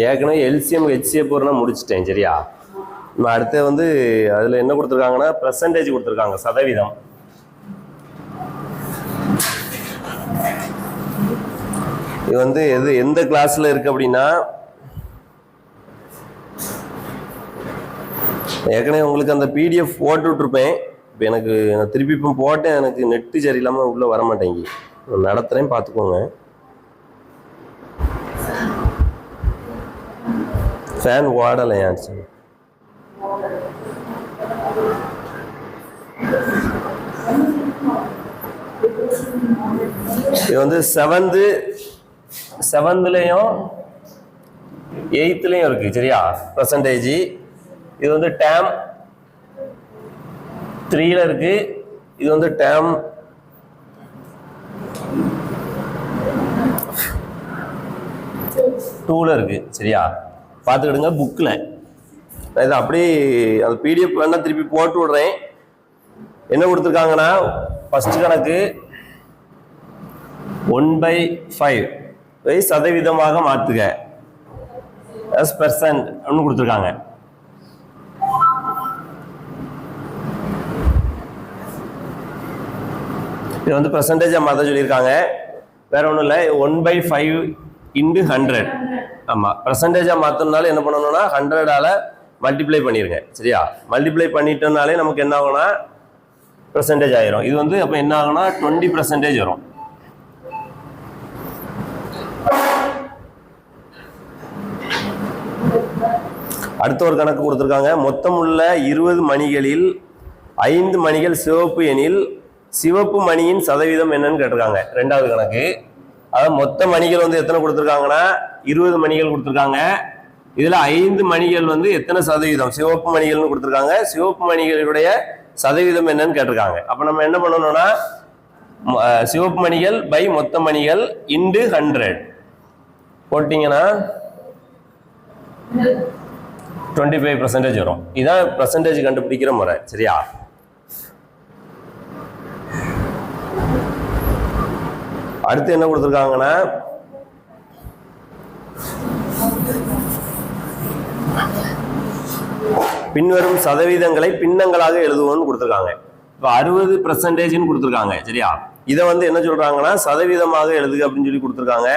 ஏற்கனவே LCM HCF நான் முடிச்சிட்டேன். சரியா? நம்ம அடுத்து வந்து அதில் என்ன கொடுத்துருக்காங்கன்னா பெர்சன்டேஜ் கொடுத்துருக்காங்க, சதவீதம். இது வந்து எந்த கிளாஸில் இருக்குது அப்படின்னா, ஏற்கனவே உங்களுக்கு அந்த பிடிஎஃப் போட்டு விட்டுருப்பேன். இப்போ எனக்கு நான் திருப்பி இப்போ போட்டேன், எனக்கு நெட்டு சரியில்லாமல் உள்ளே வர மாட்டேங்கி. நடத்துகிறேன், பார்த்துக்கோங்க. ஃபேன் ஓடலையாச்சு. இது வந்து செவன்த்லையும் எயித்துலையும் இருக்கு. சரியா? பெர்சன்டேஜ் இது வந்து டேம் 3ல இருக்கு. இது வந்து டேம் 2ல இருக்கு. சரியா? பார்த்துக்கிடுங்க புக்கில். இது அப்படியே அது பிடிஎஃப் வேணா திருப்பி போட்டு விடுறேன். என்ன கொடுத்துருக்காங்கன்னா ஃபர்ஸ்ட் கணக்கு 1/5 சதவீதமாக மாற்றுக %. கொடுத்துருக்காங்க. இது வந்து பெர்சன்டேஜா மாற்ற சொல்லியிருக்காங்க. வேற ஒன்றும் இல்லை. 1/5 × 100. ஆமாம், பெர்சன்டேஜா மாற்றணும்னால என்ன பண்ணணும்னா 100ஆல் மல்டிப்ளை பண்ணிடுங்க. சரியா? மல்டிப்ளை பண்ணிட்டோம்னாலே நமக்கு என்ன ஆகும்னா பெர்சன்டேஜ் ஆயிரும். இது வந்து அப்போ என்ன ஆகும்னா 20% வரும். அடுத்த ஒரு கணக்கு கொடுத்துருக்காங்க. மொத்தம் உள்ள 20 மணிகளில் 5 மணிகள் சிவப்பு எனில் சிவப்பு மணியின் சதவீதம் என்னன்னு கேட்டிருக்காங்க. ரெண்டாவது கணக்கு. அதாவது மொத்த மணிகள் வந்து எத்தனை கொடுத்துருக்காங்கன்னா 20 மணிகள் கொடுத்துருக்காங்க. இதுல 5 மணிகள் வந்து எத்தனை சதவீதம் சிவப்பு மணிகள்னு கொடுத்துருக்காங்க. சிவப்பு மணிகளுடைய சதவீதம் என்னன்னு கேட்டிருக்காங்க. அப்ப நம்ம என்ன பண்ணணும்னா சிவப்பு மணிகள் பை மொத்த மணிகள் × 100 போட்டீங்கன்னா 25% வரும். இதான் பெர்சன்டேஜ் கண்டுபிடிக்கிற முறை. சரியா? அடுத்து என்ன கொடுத்துருக்காங்கன்னா பின்வரும் சதவீதங்களை பின்னங்களாக எழுதுவோம்னு கொடுத்துருக்காங்க. இப்போ 60% கொடுத்துருக்காங்க. சரியா? இதை வந்து என்ன சொல்றாங்கன்னா சதவீதமாக எழுதுக அப்படின்னு சொல்லி கொடுத்துருக்காங்க.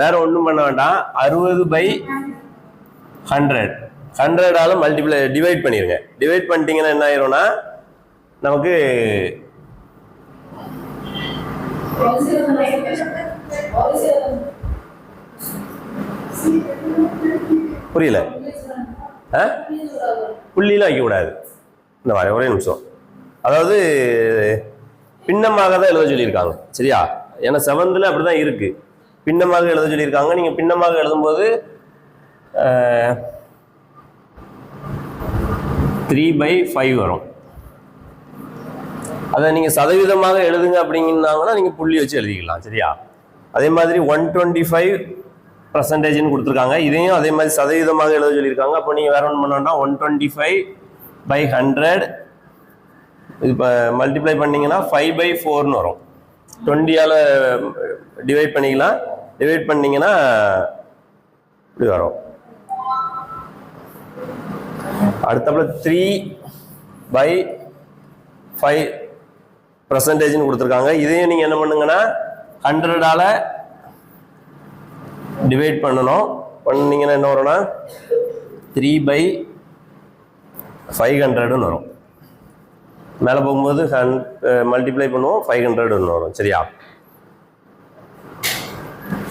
வேற ஒன்றும் பண்ண வேண்டாம். 60/100 100ஆல மல்டிப்ளை டிவைட் பண்ணிருங்க. டிவைட் பண்ணிட்டீங்கன்னா என்ன ஆயிரும்னா நமக்கு புரியல. புள்ளிலாம் வைக்க கூடாது. இந்த மாதிரி ஒரே நிமிஷம். அதாவது பின்னமாக தான் எழுத சொல்லியிருக்காங்க. சரியா? ஏன்னா 7th அப்படிதான் இருக்கு. பின்னமாக எழுத சொல்லியிருக்காங்க. நீங்க பின்னமாக எழுதும்போது 3/5 வரும். அதை நீங்க சதவீதமாக எழுதுங்க அப்படின்னாங்கன்னா நீங்க புள்ளி வச்சு எழுதிக்கலாம். சரியா? அதே மாதிரி 125% கொடுத்துருக்காங்க. இதையும் அதே மாதிரி சதவீதமாக எழுத சொல்லியிருக்காங்க. அப்போ நீங்க வேற ஒன்று பண்ணோம்னா 125/100 இப்போ மல்டிப்ளை பண்ணீங்கன்னா 5/4ன்னு வரும். 20ஆல டிவைட் பண்ணிக்கலாம். டிவைட் பண்ணீங்கன்னா இப்படி வரும். அடுத்தப்பல 3/5% கொடுத்துருக்காங்க. இதையும் நீங்க என்ன பண்ணுங்கன்னா 100ஆல டிவைட் பண்ணணும். பண்ணீங்கன்னா என்ன வரும்னா 3/500 வரும். மேலே போகும்போது மல்டிப்ளை பண்ணுவோம் 500 வரும். சரியா?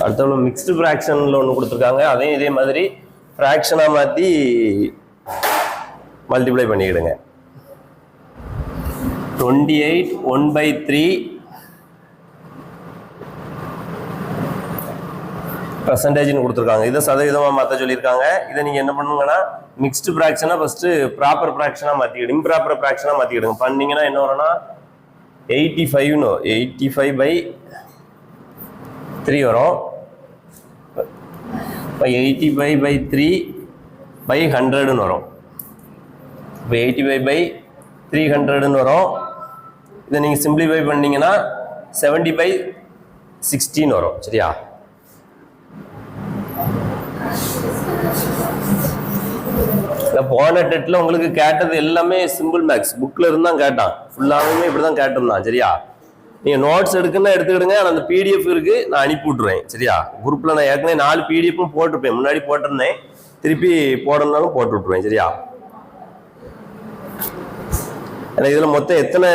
அடுத்த மிக்ஸ்டு ஃப்ராக்ஷன்ல ஒன்று கொடுத்துருக்காங்க. அதையும் இதே மாதிரி ஃப்ராக்ஷனா மாற்றி மல்டிப்ளை பண்ணிக்கிடுங்க. 28 1/3% கொடுத்துருக்காங்க. இதை சதவீதமாக மாற்ற சொல்லியிருக்காங்க. இதை நீங்கள் என்ன பண்ணுங்கன்னா மிக்ஸ்டு ஃப்ராக்ஷனாக ஃபஸ்ட்டு ப்ராப்பர் ஃப்ராக்ஷனாக மாற்றிக்கிடு. இம்ப்ராப்பர் ஃப்ராக்ஷனாக மாற்றிக்கிடுங்க. பண்ணிங்கன்னா என்ன வரும்னா 85/3 வரும். இப்போ 85/3/100 வரும். இப்போ 85/300 வரும். இதை நீங்கள் சிம்பிளிஃபை பண்ணீங்கன்னா 70/16 வரும். சரியா? போன டெட்ல உங்களுக்கு கேட்டது எல்லாமே சிம்பிள் மேக்ஸ் புக்ல இருந்து தான் கேட்டான், ஃபுல்லாவே இப்படிதான் கேட்டிருந்தான். சரியா, நீங்க நோட்ஸ் எடுக்குன்னா எடுத்துக்கிடுங்க. அந்த பிடிஎஃப் இருக்கு, நான் அனுப்பி விட்டுருவேன். சரியா, குரூப்ல நான் ஏற்கனவே 4 பிடிஎஃப்பும் போட்டிருப்பேன், முன்னாடி போட்டிருந்தேன், திருப்பி போடணும்னாலும் போட்டு விட்டுருவேன். சரியா, இதுல மொத்தம் எத்தனை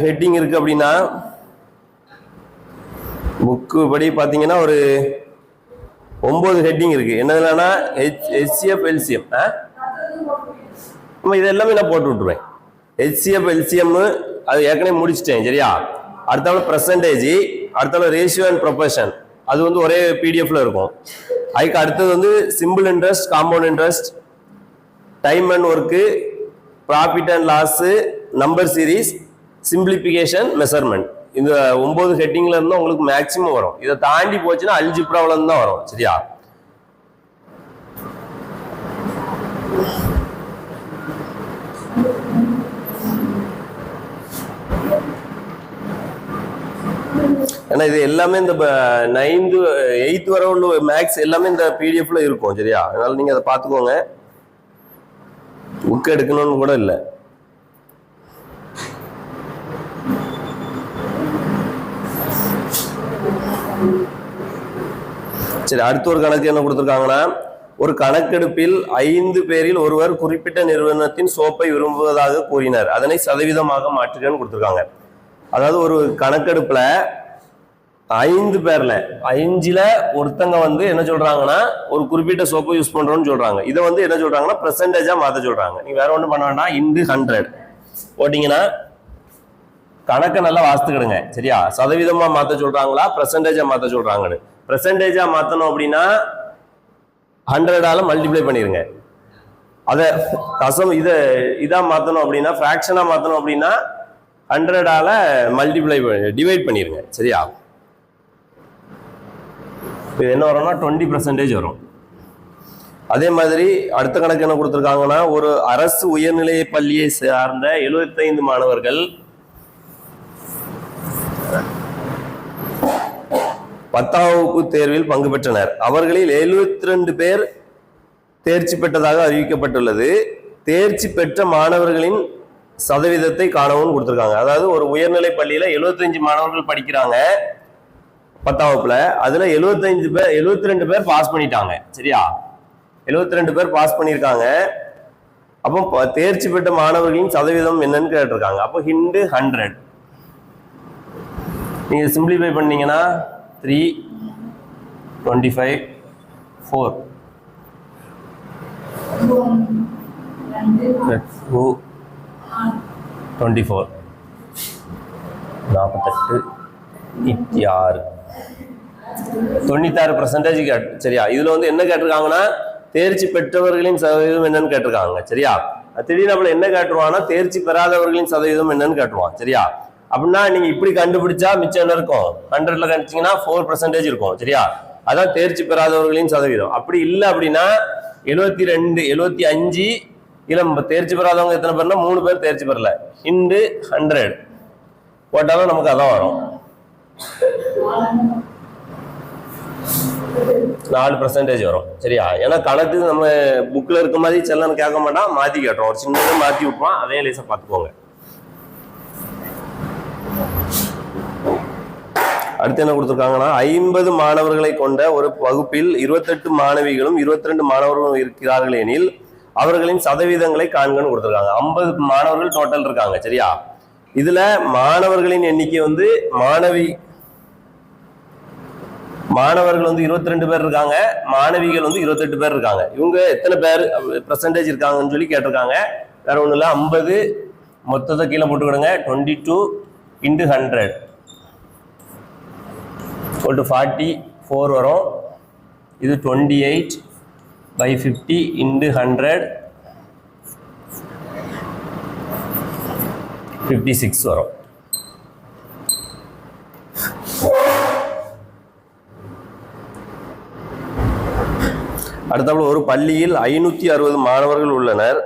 ஹெட்டிங் இருக்கு அப்படின்னா, புக்கு படி பாத்தீங்கன்னா ஒரு 9 ஹெட்டிங் இருக்கு. என்னதுலன்னா ஹெச்சிஎஃப் எல்சிஎம், இது எல்லாமே நான் போட்டு விட்டுருவேன். ஹெச்சிஎஃப் எல்சிஎம் அது ஏற்கனவே முடிச்சிட்டேன். சரியா, அடுத்தால பெர்சன்டேஜ், அடுத்தால ரேஷியோ அண்ட் ப்ரொபோர்ஷன், அது வந்து ஒரே பிடிஎஃப்ல இருக்கும். அதுக்கு அடுத்தது வந்து simple interest, compound interest, time and work, profit and loss, number series, simplification, measurement. இந்த 9 ஹெட்டிங்ல இருந்து உங்களுக்கு மேக்ஸிமம் வரும். இதை தாண்டி போச்சுன்னா அல்ஜிப்ராவில இருந்து தான் வரும். சரியா, ஏன்னா இது எல்லாமே இந்த 9th 8th வரை உள்ள மேக்ஸ் எல்லாமே இந்த பிடிஎஃப்ல இருக்கும். சரியா, அதனால நீங்க அதை பார்த்துக்கோங்க, புக் எடுக்கணும்னு கூட இல்லை. சரி, அடுத்த ஒரு கணக்கு என்ன கொடுத்துருக்காங்கன்னா, ஒரு கணக்கெடுப்பில் 5 பேரில் ஒருவர் குறிப்பிட்ட நிறுவனத்தின் சோப்பை விரும்புவதாக கூறினார், அதனை சதவீதமாக மாற்றுகன்னு கொடுத்துருக்காங்க. அதாவது ஒரு கணக்கெடுப்புல 5 பேர்ல 5ல ஒருத்தங்க வந்து என்ன சொல்றாங்கன்னா ஒரு குறிப்பிட்ட சோப்பை யூஸ் பண்றோம்னு சொல்றாங்க. இதை வந்து என்ன சொல்றாங்கன்னா பெர்சன்டேஜா மாத்த சொல்றாங்க. நீங்க வேற ஒண்ணும் பண்ண வேண்டாம், இன்டு 100 போட்டீங்கன்னா கணக்கை நல்லா வாசித்துக்கிடுங்க. சரியா, சதவீதமா மாத்த சொல்றாங்களா பெர்சன்டேஜா மாத்த சொல்றாங்கன்னு. பெர்சன்டேஜா மாத்தணும் அப்படின்னா 100ஆல மல்டிப்ளை பண்ணிருங்க. அதை இதா மாத்தணும் அப்படின்னா, ஃபிராக்ஷனா மாத்தணும் அப்படின்னா 100ஆல மல்டிப்ளை டிவைட் பண்ணிருங்க. சரியா, இது என்ன வரும்னா 20% வரும். அதே மாதிரி அடுத்த கணக்கு என்ன கொடுத்துருக்காங்கன்னா, ஒரு அரசு உயர்நிலை பள்ளியை சார்ந்த 75 மாணவர்கள் 10ஆம் வகுப்பு தேர்வில் பங்கு பெற்றனர். அவர்களில் 72 பேர் தேர்ச்சி பெற்றதாக அறிவிக்கப்பட்டுள்ளது. தேர்ச்சி பெற்ற மாணவர்களின் சதவீதத்தை காணவும் கொடுத்துருக்காங்க. அதாவது ஒரு உயர்நிலை பள்ளியில 75 மாணவர்கள் படிக்கிறாங்க 10ஆம் வகுப்புல, அதுல 72 பேர் பாஸ் பண்ணிட்டாங்க. சரியா, 72 பேர் பாஸ் பண்ணியிருக்காங்க. அப்போ தேர்ச்சி பெற்ற மாணவர்களின் சதவீதம் என்னன்னு கேட்டிருக்காங்க. அப்போ இன்டு 100 நீங்க சிம்பிளிஃபை பண்ணீங்கன்னா 3, 25, 4, 24, 48, 96%. சரியா, இதுல வந்து என்ன கேட்டிருக்காங்கன்னா தேர்ச்சி பெற்றவர்களின் சதவீதம் என்னன்னு கேட்டிருக்காங்க. சரியா, திடீர்னு என்ன கேட்டுருவான்னா தேர்ச்சி பெறாதவர்களின் சதவீதம் என்னன்னு கேட்டுருவான். சரியா, அப்படின்னா நீங்க இப்படி கண்டுபிடிச்சா மிச்சம் என்ன இருக்கும், 100ல கண்டுச்சீங்கன்னா 4% இருக்கும். சரியா, அதான் தேர்ச்சி பெறாதவர்களின் சதவீதம். அப்படி இல்லை அப்படின்னா 72, 75 இல்ல தேர்ச்சி பெறாதவங்க எத்தனை பேர்னா 3 பேர் தேர்ச்சி பெறல, இன்டு 100 போட்டாலும் நமக்கு அதான் வரும், 4% வரும். சரியா, ஏன்னா கணக்கு நம்ம புக்ல இருக்க மாதிரி செல்லன்னு கேட்க மாட்டான், மாத்தி கேட்டுரும், ஒரு சின்னதை மாத்தி விட்டுருவான், அதே லேசா பார்த்துக்கோங்க. அடுத்து என்ன கொடுத்துருக்காங்கன்னா, 50 மாணவர்களை கொண்ட ஒரு வகுப்பில் 28 மாணவிகளும் 22 மாணவர்களும் இருக்கிறார்கள் எனில் அவர்களின் சதவீதங்களை காண்கன்னு கொடுத்துருக்காங்க. 50 மாணவர்கள் டோட்டல் இருக்காங்க. சரியா, இதுல மாணவர்களின் எண்ணிக்கை வந்து மாணவர்கள் வந்து 22 பேர் இருக்காங்க, மாணவிகள் வந்து 28 பேர் இருக்காங்க. இவங்க எத்தனை பேர் பெர்சன்டேஜ் இருக்காங்கன்னு சொல்லி கேட்டிருக்காங்க. வேற ஒண்ணு இல்ல, 50 மொத்தத்தை கீழே போட்டுக்கிடுங்க, 22 இன்டு 100 44 வரும். இது 28/50 இன்டு 100 56 வரும். அடுத்தபடி ஒரு பள்ளியில் 560 மாணவர்கள் உள்ளனர்.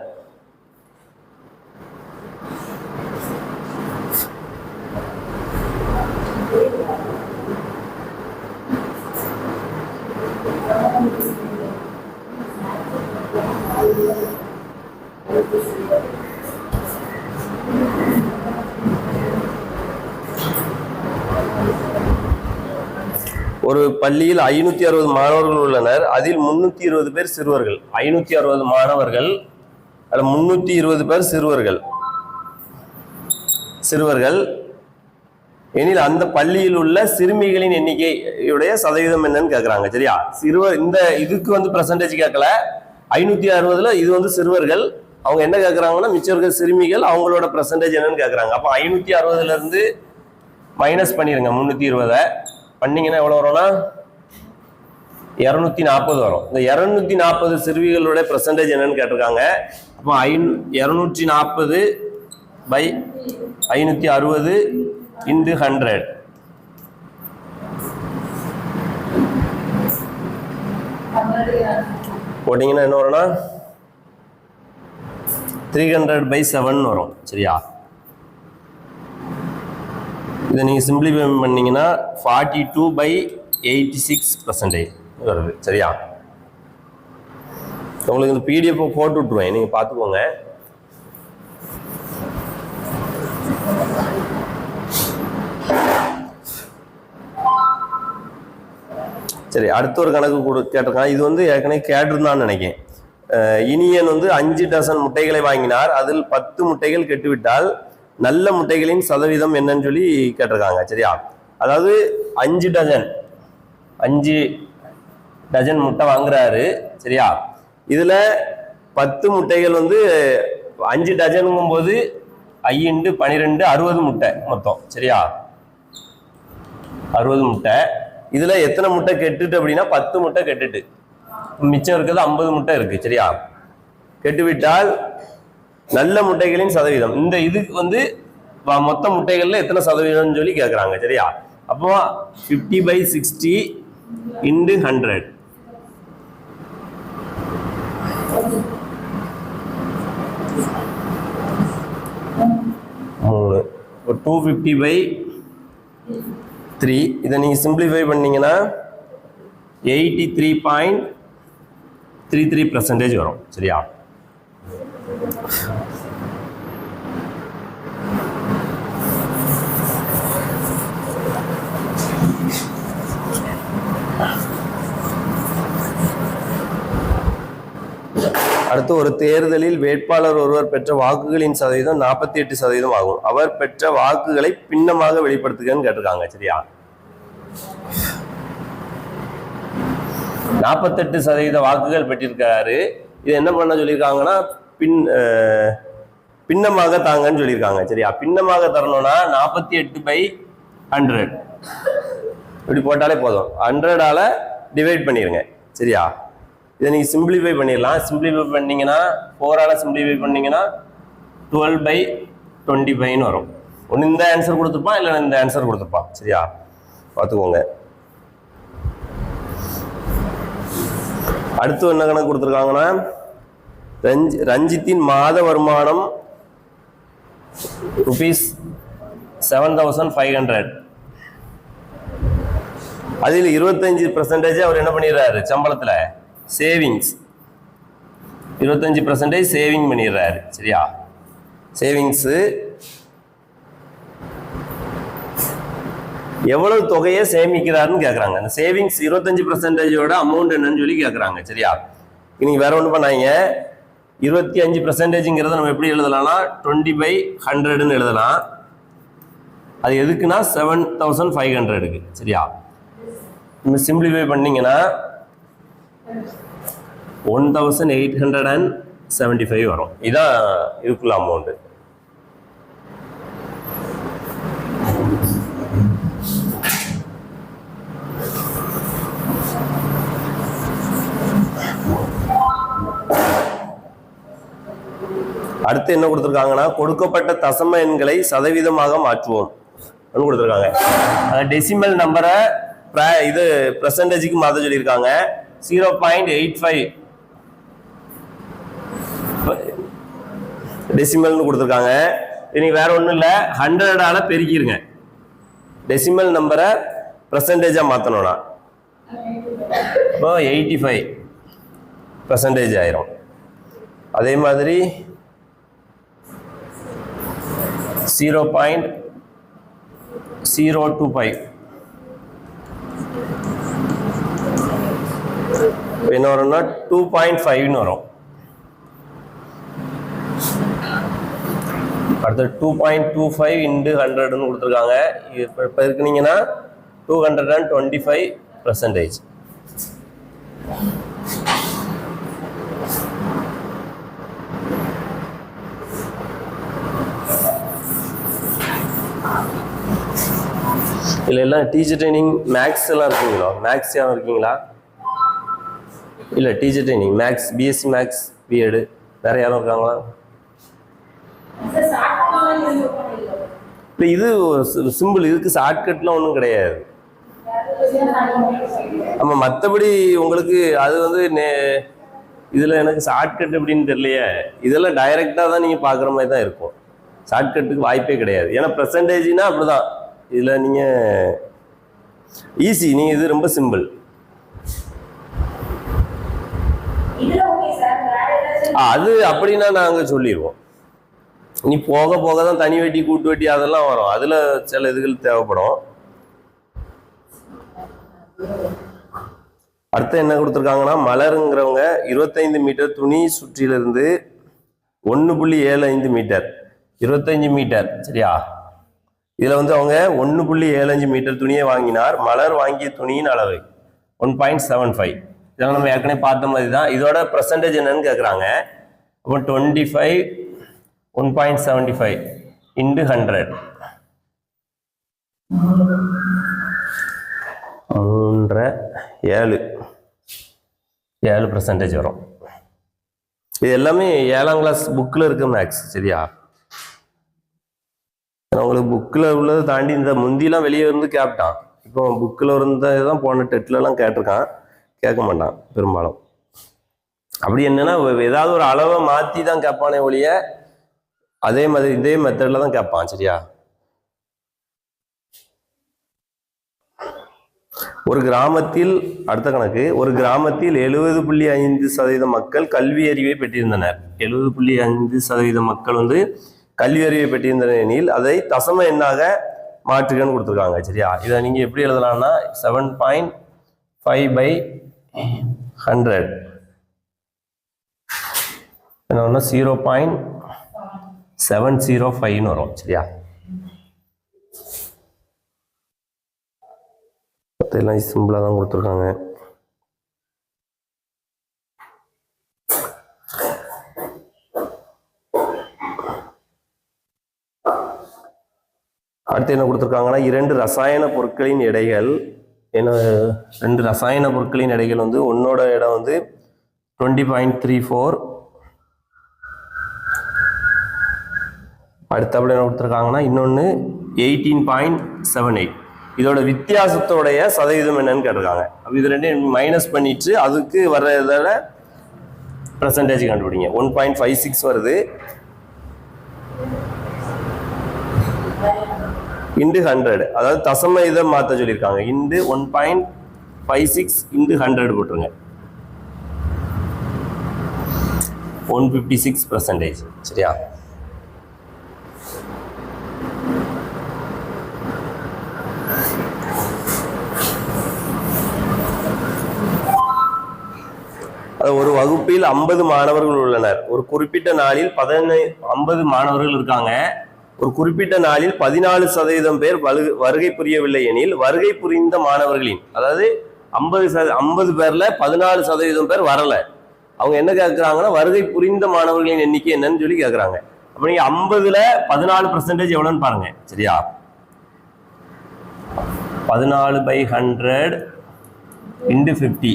ஒரு பள்ளியில் 560 மாணவர்கள் உள்ளனர். அதில் 320 பேர் சிறுவர்கள். 560 மாணவர்கள், அதில் 320 பேர் சிறுவர்கள் எனில் அந்த பள்ளியில் உள்ள சிறுமிகளின் எண்ணிக்கையுடைய சதவீதம் என்னன்னு கேட்கறாங்க. சரியா? இந்த இதுக்கு பெர்சன்டேஜ் கேட்கல. 560ல இது சிறுவர்கள். அவங்க என்ன கேட்கறாங்கன்னா மிச்சம் இருக்க சிறுமிகள், அவங்களோட பெர்சன்டேஜ் என்னன்னு கேட்கறாங்க. அப்போ 560ல இருந்து மைனஸ் பண்ணிருங்க 320 பண்ணீங்கன்னா எவ்வளவு வரும்னா 240 வரும். இந்த 240 சிறுமிகளோட பெர்சன்டேஜ் என்னன்னு கேட்டிருக்காங்க. அப்போ 240 பை 560 into 100 போட்டீங்கன்னா என்ன வரும்னா 300/7 வரும். சரியா? இதை நீங்க சிம்பிளிஃபை பண்ணீங்கன்னா 42/86% வருது. சரியா? உங்களுக்கு இந்த பிடிஎஃப் போட்டு விட்டுருவேன், நீங்க பார்த்துக்கோங்க. சரி, அடுத்த ஒரு கணக்கு கேட்டிருக்காங்க. இது ஏற்கனவே கேட்டிருந்தான்னு நினைக்கிறேன். இனியன் 5 டசன் முட்டைகளை வாங்கினார். அதில் 10 முட்டைகள் கெட்டுவிட்டால் நல்ல முட்டைகளின் சதவீதம் என்னன்னு சொல்லி கேட்டிருக்காங்க. சரியா? அதாவது 5 டஜன் முட்டை வாங்குறாரு. சரியா? இதுல 10 முட்டைகள் 5 டஜனுங்கும் போது 5 × 12 60 முட்டை மொத்தம். சரியா? 60 முட்டை. இதுல எத்தனை முட்டை கெட்டுட்டு அப்படின்னா 10 முட்டை கெட்டுட்டு மிச்சம் இருக்கிறது 50 முட்டை இருக்கு. சரியா? கெட்டுவிட்டால் நல்ல முட்டைகளின் சதவீதம், இந்த இதுக்கு மொத்த முட்டைகள்ல எத்தனை சதவீதம் சொல்லி கேட்கறாங்க. சரியா? அப்போ 50/60 into 100 3 250/3. இதை நீங்க சிம்பிளிஃபை பண்ணீங்கன்னா 83.33% வரும். சரியா? அடுத்து, ஒரு தேர்தலில் வேட்பாளர் ஒருவர் பெற்ற வாக்குகளின் சதவீதம் 48% ஆகும். அவர் பெற்ற வாக்குகளை பின்னமாக வெளிப்படுத்துகன்னு கேட்டிருக்காங்க. சரியா? 48% வாக்குகள் பெற்றிருக்காரு. இது என்ன பண்ண சொல்லியிருக்காங்கன்னா பின்னமாக தாங்கன்னு சொல்லியிருக்காங்க. சரியா? பின்னமாக தரணும்னா 48/100 இப்படி போட்டாலே போதும். 100ஆல டிவைட் பண்ணிருங்க. சரியா? இதை நீங்க சிம்பிளிஃபை பண்ணிடலாம். சிம்பிளிஃபை பண்ணீங்கன்னா 4ஆல சிம்பிளிஃபை பண்ணீங்கன்னா 12/25 வரும். ஒன்று இந்த ஆன்சர் கொடுத்துருப்பான், இல்லை இந்த ஆன்சர் கொடுத்துருப்பான். சரியா? பார்த்துக்கோங்க. அடுத்து என்ன கணக்கு கொடுத்துருக்காங்கன்னா, ரஞ்சித்தின் மாத வருமானம் ₹7,500. அதில் 25% அவர் என்ன பண்ணிடுறாரு, சம்பளத்துல சேவிங்ஸ் 25% சேவிங் பண்ணிடுறாரு. சரியா? சேவிங்ஸ் எவ்வளவு தொகையை சேமிக்கிறாருன்னு கேட்கறாங்க. அந்த சேவிங்ஸ் 25%ஓட அமௌண்ட் என்னன்னு சொல்லி கேட்கறாங்க. சரியா? நீங்க வேற ஒண்ணு பண்ணாங்க, 25%ங்கிறத நம்ம எப்படி எழுதலாம்னா 20/100ன்னு எழுதலாம். அது எதுக்குன்னா 7,500க்கு. சரியா? சிம்பிளிஃபை பண்ணீங்கன்னா 1,875 வரும். இதான் இதுக்குள்ள அமௌண்ட். அடுத்து என்ன கொடுத்திருக்காங்கன்னா, கொடுக்கப்பட்ட தசம எண்களை சதவீதமாக மாற்றுவோம் கொடுத்திருக்காங்க. டெசிமல் நம்பரை இது பெர்சன்டேஜுக்கு மாற்ற சொல்லியிருக்காங்க. 0.85 டெசிமல்னு கொடுத்துருக்காங்க. இனி வேற ஒன்றும் இல்லை, 100ஆல பெருக்கிருங்க. டெசிமல் நம்பரை பெர்சன்டேஜா மாற்றணும்னா இப்போ 85% ஆயிரும். அதே மாதிரி 0.025. என்ன வரும்னா 2.5 வரும். அடுத்து 2.25 into 100 கொடுத்துருக்காங்க. இப்போ பெருக்குனீங்கன்னா 225%. இல்லை எல்லாம் டீச்சர் ட்ரைனிங் மேக்ஸ் எல்லாம் இருக்கீங்களா? மேக்ஸ் யாரும் இருக்கீங்களா? இல்லை teacher training maths, BSc maths, BEd வேற யாரும் இருக்காங்களா? இல்லை இது சிம்பிள், இதுக்கு ஷார்ட்கட்லாம் ஒன்றும் கிடையாது. ஆமாம், மற்றபடி உங்களுக்கு அது வந்து இதில் எனக்கு ஷார்ட்கட் எப்படின்னு தெரியலையே. இதெல்லாம் டைரெக்டாக தான் நீங்கள் பார்க்குற மாதிரி தான் இருக்கும். ஷார்ட்கட்டுக்கு வாய்ப்பே கிடையாது. ஏன்னா பெர்சன்டேஜ்னா அப்படிதான். இதில் நீங்கள் ஈஸி, நீங்கள் இது ரொம்ப சிம்பிள். அது அப்படின்னா நாங்கள் சொல்லிடுவோம். நீ போக போக தான் தனி வெட்டி கூட்டு வெட்டி அதெல்லாம் வரும். அதில் சில இதுகள் தேவைப்படும். அடுத்து என்ன கொடுத்துருக்காங்கன்னா, மலருங்கிறவங்க 25 மீட்டர் துணி சுற்றிலிருந்து 1.75 மீட்டர், 25 மீட்டர் சரியா. இதில் வந்து அவங்க 1.75 மீட்டர் துணியை வாங்கினார். மலர் வாங்கிய துணியின் அளவு 1.75. இதெல்லாம் நம்ம ஏற்கனவே பார்த்த மாதிரி தான். இதோட பெர்சன்டேஜ் என்னன்னு கேட்குறாங்க. அப்போ 25 1.75 into 100 7% வரும். இது எல்லாமே 7ஆம் கிளாஸ் புக்கில் இருக்க மேக்ஸ் சரியா. உங்களுக்கு புக்கில் உள்ளதை தாண்டி இந்த முந்திலாம் வெளியே இருந்து கேப்டான். இப்போ புக்கில் இருந்ததான் போன டெட்லலாம் கேட்டிருக்கான், கேட்க மாட்டான் பெரும்பாலும். அப்படி என்னன்னா ஏதாவது ஒரு அளவை மாற்றி தான் கேட்பானே ஒழிய அதே மாதிரி இதே மெத்தடில் தான் கேட்பான் சரியா. ஒரு கிராமத்தில், அடுத்த கணக்கு, ஒரு கிராமத்தில் 70.5% மக்கள் கல்வி அறிவை பெற்றிருந்தனர். 70.5% மக்கள் வந்து கல்வி அறிவை பெற்றிருந்தனர் எனில் அதை தசம எண்ணாக மாற்றுகன்னு கொடுத்துருக்காங்க சரியா. இதை நீங்கள் எப்படி எழுதலாம்னா 7.5/100 என்ன 0.705 வரும் சரியா. எல்லாம் சிம்பிளாக தான் கொடுத்துருக்காங்க. அடுத்து என்ன கொடுத்துருக்காங்கன்னா, 2 ரசாயன பொருட்களின் எடைகள் என்ன, 2 ரசாயன பொருட்களின் எடைகள் வந்து ஒன்னோட இடம் வந்து 20.34. அடுத்தபடி என்ன கொடுத்துருக்காங்கன்னா இன்னொன்று 18.78. இதோட வித்தியாசத்தோடைய சதவீதம் என்னன்னு கேட்டிருக்காங்க. அப்போ இது ரெண்டையும் மைனஸ் பண்ணிட்டு அதுக்கு வர்றதோட பெர்சன்டேஜ் கண்டுபிடிங்க. 1.56 வருது into 100, அதாவது தசம இதை மாற்ற சொல்லியிருக்காங்க. into 1.56 into 100 போட்டுருங்க. 156% சரியா. ஒரு வகுப்பில் 50 மாணவர்கள் உள்ளனர். ஒரு குறிப்பிட்ட நாளில் 50 மாணவர்கள் இருக்காங்க. ஒரு குறிப்பிட்ட நாளில் 14% பேர் வருகை புரியவில்லை எனில் வருகை புரிந்த மாணவர்களின், அதாவது 50 பேர்ல 14% பேர் வரல. அவங்க என்ன கேட்கறாங்கன்னா வருகை புரிந்த மாணவர்களின் எண்ணிக்கை என்னன்னு சொல்லி கேட்கறாங்க. அப்ப நீங்க 50ல 14% எவ்வளவுன்னு பாருங்க சரியா. 14/100 into 50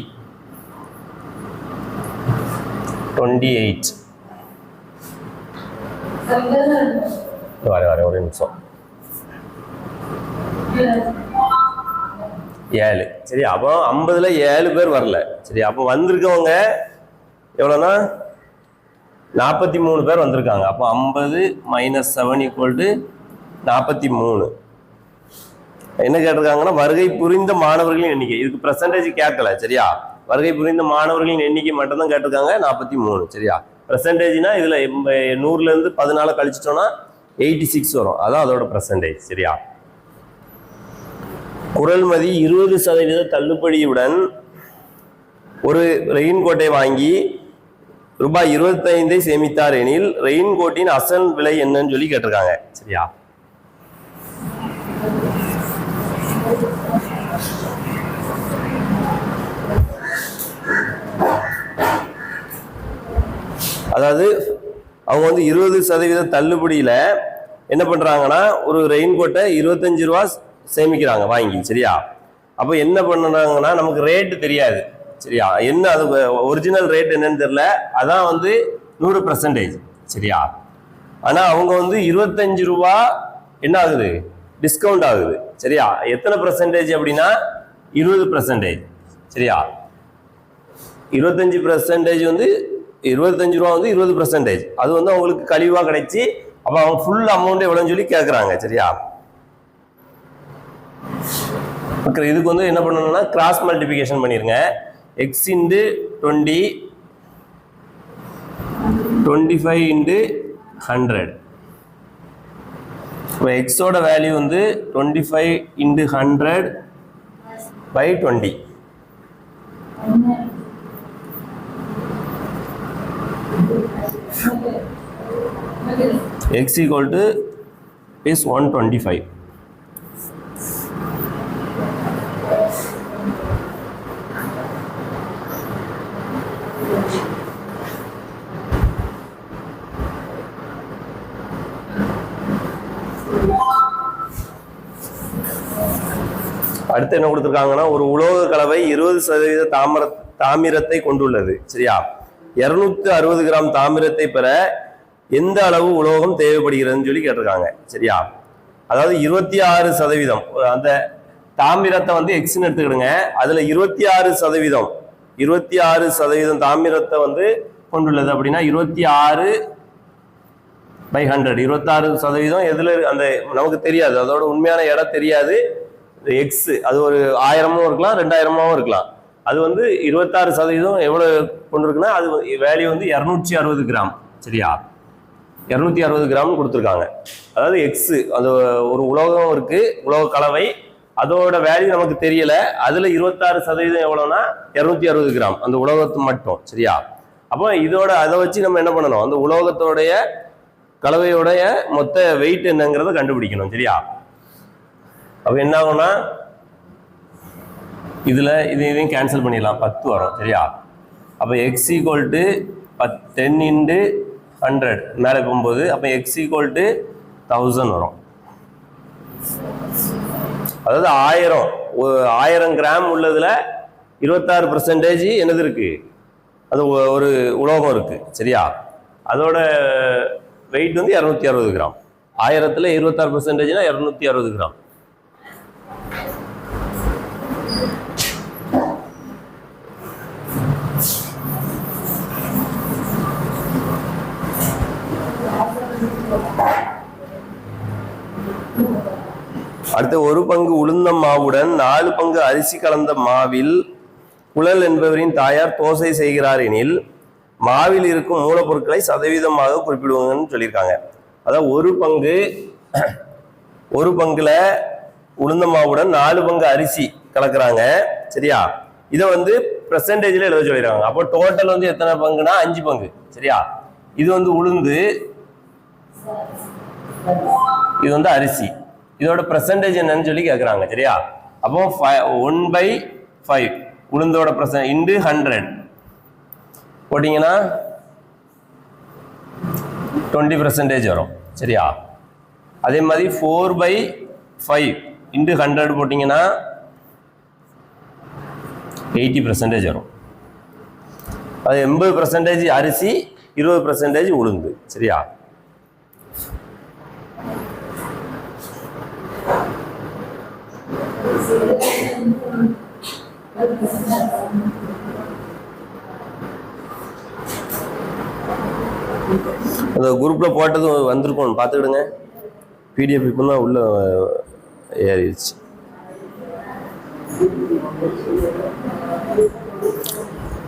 28. ஒரு நிமிஷம் 7 சரி. அப்போ 50ல 7 பேர் வரல சரி. அப்போ வந்திருக்கவங்க எவ்வளோனா 43 பேர் வந்திருக்காங்க. அப்போ 50 - 7 = 43. என்ன கேட்டிருக்காங்கன்னா வருகை புரிந்த மாணவர்களின் எண்ணிக்கை. இதுக்கு பெர்சன்டேஜ் கேட்கல சரியா. வருகை புரிந்த மாணவர்களின் எண்ணிக்கை மட்டும் தான் கேட்டிருக்காங்க 43 சரியா. பெர்சன்டேஜ்னா இதுல 100ல இருந்து 14 கழிச்சிட்டோம்னா 86 வரும். அதான் அதோட பெர்சன்டேஜ். சரியா? குறள்மதி 20% தள்ளுபடியுடன் ஒரு ரெயின்கோட்டை வாங்கி ரூபாய் 25 சேமித்தார் எனில் ரெயின்கோட்டின் அசல் விலை என்னன்னு சொல்லி கேட்டிருக்காங்க. சரியா? அதாவது அவங்க வந்து 20% தள்ளுபடியில என்ன பண்றாங்கன்னா ஒரு ரெயின்கோட்டை 25 ரூபா சேமிக்கிறாங்க வாங்கி. சரியா? அப்போ என்ன பண்ணுறாங்கன்னா நமக்கு ரேட்டு தெரியாது. சரியா? என்ன அது ஒரிஜினல் ரேட் என்னன்னு தெரியல. அதான் வந்து 100%. சரியா? ஆனால் அவங்க வந்து 25 ரூபா என்ன ஆகுது, டிஸ்கவுண்ட் ஆகுது. சரியா? எத்தனை பெர்சன்டேஜ் அப்படின்னா 20%. சரியா? 25% வந்து 25 ரூபா வந்து 20%. அது வந்து அவங்களுக்கு கழிவாக கிடைச்சி அப்போ அவங்க ஃபுல் அமௌண்ட் எவ்வளோன்னு சொல்லி கேட்குறாங்க. சரியா? இதுக்கு வந்து என்ன பண்ணணும்னா கிராஸ் மல்டிபிகேஷன் பண்ணிருங்க. x × 20 25 × 100. இப்போ எக்ஸோட வேல்யூ வந்து 25 × 100/20. x is 125. அடுத்து என்ன கொடுத்துருக்காங்கன்னா ஒரு உலோக கலவை 20% தாமிரத்தை கொண்டுள்ளது. சரியா? 260 கிராம் தாமிரத்தை பெற எந்த அளவு உலோகம் தேவைப்படுகிறதுன்னு சொல்லி கேட்டிருக்காங்க. சரியா? அதாவது 26% அந்த தாமிரத்தை வந்து எக்ஸ்ன்னு எடுத்துக்கிடுங்க. அதுல 26% தாமிரத்தை வந்து கொண்டுள்ளது அப்படின்னா 26/100. 26% எதுல அந்த நமக்கு தெரியாது, அதோட உண்மையான இடம் தெரியாது. எக்ஸ் அது ஒரு 1000 இருக்கலாம், 2000 இருக்கலாம். அது வந்து 26% எவ்வளவு கொண்டிருக்குன்னா அது வேல்யூ வந்து 260 கிராம். சரியா? 260 கிராம் கொடுத்துருக்காங்க. அதாவது எக்ஸ் அது ஒரு உலோகம் இருக்கு, உலோக கலவை, அதோட வேல்யூ நமக்கு தெரியல. அதுல 26% எவ்வளவுனா 260 கிராம் அந்த உலோகத்து மட்டும். சரியா? அப்போ இதோட அதை வச்சு நம்ம என்ன பண்ணணும், அந்த உலோகத்தோடைய கலவையோடைய மொத்த வெயிட் என்னங்கிறத கண்டுபிடிக்கணும். சரியா? அப்ப என்ன ஆகும்னா இதுல இதையும் கேன்சல் பண்ணிடலாம், 10 வரும். சரியா? அப்ப x = 10 × 100 மேலே போகும்போது அப்ப x = 1000 வரும். அதாவது 1000 கிராம் உள்ளதுல 26% என்னது இருக்கு, அது ஒரு உலோகம் இருக்கு. சரியா? அதோட வெயிட் வந்து 260 கிராம். 1000த்துல 26%னா 260 கிராம். அடுத்து ஒரு பங்கு உளுந்தம் மாவுடன் 4 பங்கு அரிசி கலந்த மாவில் குழல் என்பவரின் தாயார் தோசை செய்கிறார் எனில் மாவில் இருக்கும் மூலப்பொருட்களை சதவீதமாக குறிப்பிடுவாங்கன்னு சொல்லியிருக்காங்க. அதாவது ஒரு பங்குல உளுந்த மாவுடன் 4 பங்கு அரிசி கலக்குறாங்க. சரியா? இதை வந்து பெர்சன்டேஜ்ல எழுத சொல்லிடுறாங்க. அப்போ டோட்டல் வந்து எத்தனை பங்குனா 5 பங்கு. சரியா? இது வந்து உளுந்து, இது வந்து அரிசி, இதோட பெர்சன்டேஜ் என்னன்னு சொல்லி கேட்குறாங்க. சரியா? அப்போ 1/5 உளுந்தோட × 100 போட்டிங்கன்னா 20% வரும். சரியா? அதே மாதிரி 4/5 × 100 போட்டிங்கன்னா 80% வரும். அது 80% அரிசி, 20% உளுந்து. சரியா? அந்த குரூப்ல போட்டது வந்திருக்கும், பார்த்துக்கிடுங்க. பிடிஎஃப் இப்போ தான் உள்ள ஏறிடுச்சு.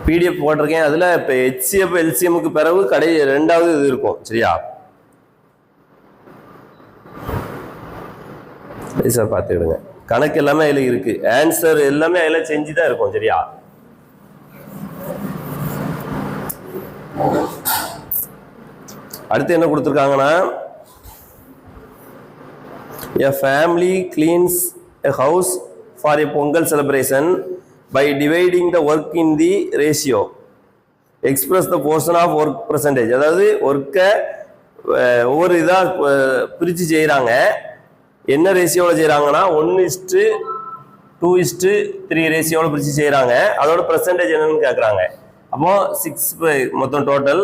பிடிஎஃப் போட்டிருக்கேன். அதில் இப்போ HCF LCMக்கு பிறகு கடை 2வது இது இருக்கும். சரியா? சார் பார்த்துக்கிடுங்க. கணக்கு எல்லாமே அதில் இருக்கு, ஆன்சர் எல்லாமே அதில் செஞ்சு தான் இருக்கும். சரியா? அடுத்து என்ன கொடுத்துருக்காங்கன்னா, a family cleans a house for a Pongal celebration by dividing the work in the ratio. Express the portion of work percentage. அதாவது ஒர்க்கை ஒவ்வொரு இதாக பிரித்து செய்கிறாங்க. என்ன ரேஷியோவில் செய்கிறாங்கன்னா 1:2:3 ரேஷியோவில் பிரித்து செய்கிறாங்க. அதோட பர்சன்டேஜ் என்னன்னு கேட்குறாங்க. அப்போ 6 மொத்தம் டோட்டல்.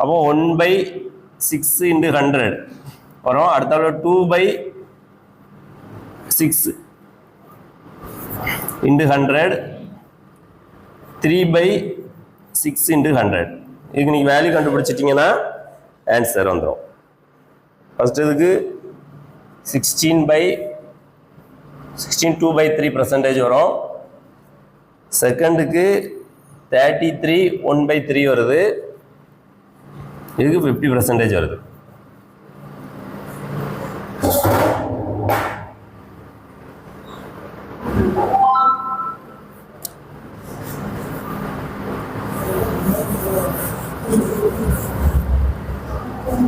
அப்போ 1/6 × 100 வரும். அடுத்தால 2/6 × 100, 3/6 × 100. இதுக்கு நீங்கள் வேல்யூ கண்டுபிடிச்சிட்டிங்கன்னா ஆன்சர் வந்துடும். ஃபர்ஸ்ட் இதுக்கு 16 2/3% வரும். செகண்டுக்கு 33 1/3 வருது. இதுக்கு 50% வருது.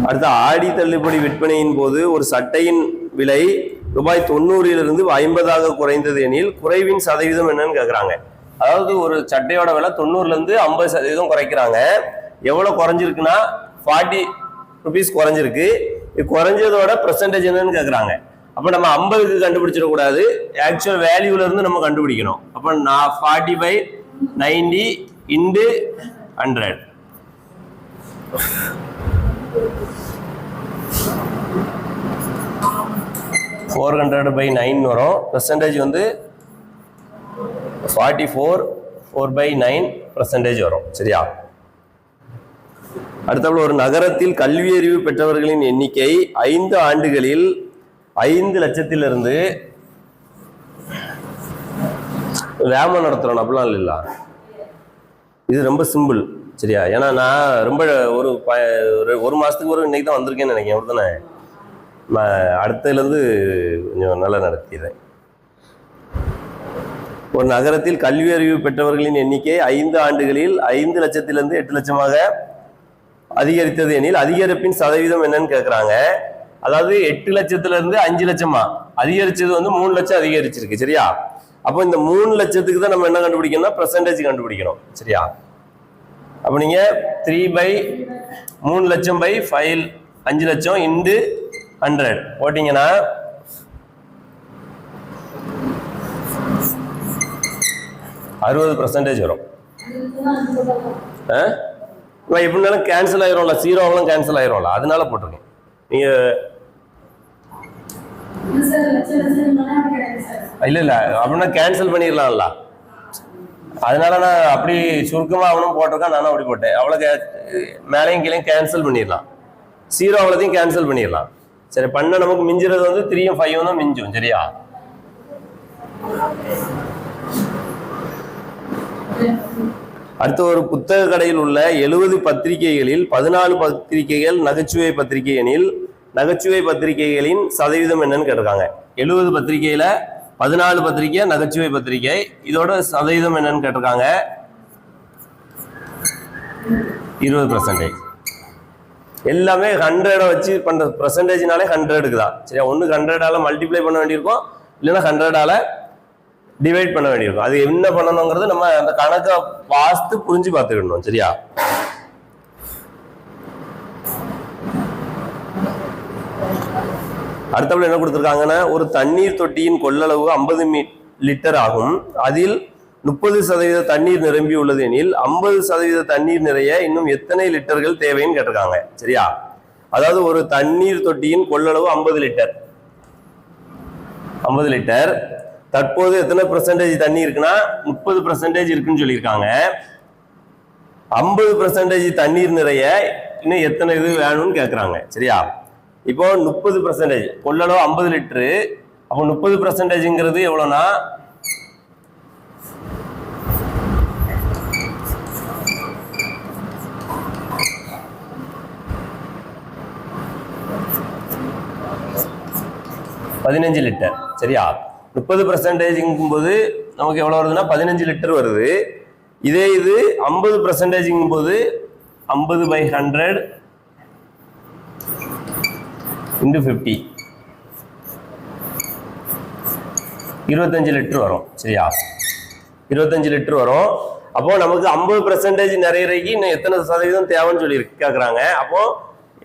அடுத்த ஆடி தள்ளுபடி விற்பனையின் போது ஒரு சட்டையின் விலை ரூபாய் 90 50 குறைந்தது எனில் குறைவின் சதவீதம் என்னன்னு கேட்குறாங்க. அதாவது ஒரு சட்டையோட விலை 90 50% குறைக்கிறாங்க. எவ்வளோ குறைஞ்சிருக்குன்னா 40 ருபீஸ் குறைஞ்சிருக்கு. இது குறைஞ்சதோட பர்சன்டேஜ் என்னன்னு கேட்குறாங்க. அப்போ நம்ம 50க்கு கண்டுபிடிச்சிடக்கூடாது, ஆக்சுவல் வேல்யூல இருந்து நம்ம கண்டுபிடிக்கணும். அப்போ 40/90 × 100. 400/9 வரும். பர்சன்டேஜ் வந்து 44/9% வரும். சரியா? அடுத்தபடி ஒரு நகரத்தில் கல்வி அறிவு பெற்றவர்களின் எண்ணிக்கை 5 ஆண்டுகளில் 5 லட்சத்திலிருந்து வேமம் நடத்துறோம். அப்படிலாம் இல்லை, இது ரொம்ப சிம்பிள். சரியா? ஏன்னா நான் ரொம்ப ஒரு மாதத்துக்கு ஒரு இன்னைக்கு தான் வந்திருக்கேன்னு நினைக்கிறேன். அப்படித்தானே? அடுத்ததுலேருந்து கொஞ்சம் நல்லா நடத்திடுறேன். ஒரு நகரத்தில் கல்வி அறிவு பெற்றவர்களின் எண்ணிக்கை 5 ஆண்டுகளில் 5 லட்சத்திலிருந்து 8 லட்சமாக அதிகரித்தது எனில் அதிகரிப்பின் சதவீதம் என்னன்னு கேட்குறாங்க. அதாவது 8 லட்சத்திலிருந்து 5 லட்சமா அதிகரிச்சது வந்து 3 லட்சம் அதிகரிச்சிருக்கு. சரியா? அப்போ இந்த 3 லட்சத்துக்கு தான் நம்ம என்ன கண்டுபிடிக்கணும்னா பர்சன்டேஜ் கண்டுபிடிக்கணும். சரியா? அப்போ நீங்கள் 3 லட்சம் பை 5 லட்சம் × 100 போட்டிங்கன்னா 60% வரும். எப்படினாலும் கேன்சல் ஆயிரும்ல, 0 கேன்சல் ஆயிரும்ல, அதனால போட்டிருக்கேன். நீங்க இல்ல அப்படின்னா கேன்சல் பண்ணிடலாம்ல, அதனால நான் அப்படி சுருக்கமா அவனும் போட்டிருக்கான், நானும் அப்படி போட்டேன். அவ்வளவு மேலையும் கீழே கேன்சல் பண்ணிடலாம், 0 அவ்வளோத்தையும் கேன்சல் பண்ணிடலாம். சரி, பண்ண நமக்கு மிஞ்சுறது வந்து 3ம் 5ம் தான் மிஞ்சும். சரியா? அடுத்த ஒரு புத்தக கடையில் உள்ள 70 பத்திரிகைகளில் 14 பத்திரிகைகள் நகைச்சுவை பத்திரிகை எனில் நகைச்சுவை பத்திரிகைகளின் சதவீதம் என்னன்னு கேட்டிருக்காங்க. 70 பத்திரிகையில 14 பத்திரிகை நகைச்சுவை பத்திரிகை, இதோட சதவீதம் என்னன்னு கேட்டிருக்காங்க. 20%. எல்லாமே 100 வச்சு பண்ற பர்சன்டேஜ்னாலே 100க்கு தான். சரியா? ஒன்று 100ஆல மல்டிப்ளை பண்ண வேண்டியிருக்கும், இல்லைன்னா 100ஆல டிவைட் பண்ண வேண்டியிருக்கும். அது என்ன பண்ணணுங்கிறது நம்ம அந்த கணக்கை பார்த்து புரிஞ்சு பார்த்துக்கணும். சரியா? அடுத்தபடி என்ன கொடுத்துருக்காங்கன்னா, ஒரு தண்ணீர் தொட்டியின் கொள்ளளவு 50 லிட்டர் ஆகும். அதில் 30% தண்ணீர் நிரம்பி உள்ளது எனில் 50% தண்ணீர் நிறைய இன்னும் எத்தனை லிட்டர்கள் தேவைன்னு கேட்டிருக்காங்க. சரியா? அதாவது ஒரு தண்ணீர் தொட்டியின் கொள்ளளவு 50 லிட்டர். தற்போது எத்தனை % தண்ணி இருக்குன்னா 30% இருக்குன்னு சொல்லியிருக்காங்க. 50% தண்ணீர் நிறைய இன்னும் எத்தனை இது வேணும்னு கேட்குறாங்க. சரியா? இப்போ 30% கொள்ளளவு 50 லிட்டரு. அப்போ 30%ங்கிறது எவ்வளோனா 50 15 லிட்டர். சரியா? 30% போது நமக்கு எவ்வளவு வருதுன்னா 15 லிட்டர் வருது. இதே இது 50% போது 50/100 × 50 25 லிட்டர் வரும். சரியா? 25 லிட்டர் வரும். அப்போ நமக்கு 50% நிறையறைக்கு இன்னும் எத்தனை சதவீதம் தேவைன்னு சொல்லி கேட்குறாங்க. அப்போ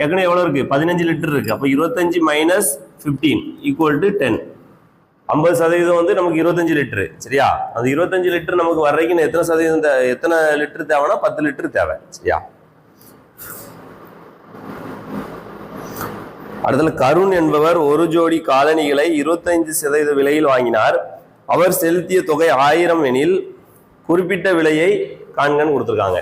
ஏற்கனவே எவ்வளோ இருக்கு? 15 லிட்டர் இருக்கு. அப்போ 25 - 15 = 10. 50% வந்து நமக்கு 25 லிட்டரு. சரியா? அந்த 25 லிட்டர் நமக்கு வர்றதுக்கு எத்தனை சதவீதம் எத்தனை லிட்டர் தேவைன்னா 10 லிட்டர் தேவை. சரியா? அடுத்தது கருண் என்பவர் ஒரு ஜோடி காலணிகளை 25% விலையில் வாங்கினார். அவர் செலுத்திய தொகை 1000 எனில் குறிப்பிட்ட விலையை காண்கன்னு கொடுத்துருக்காங்க.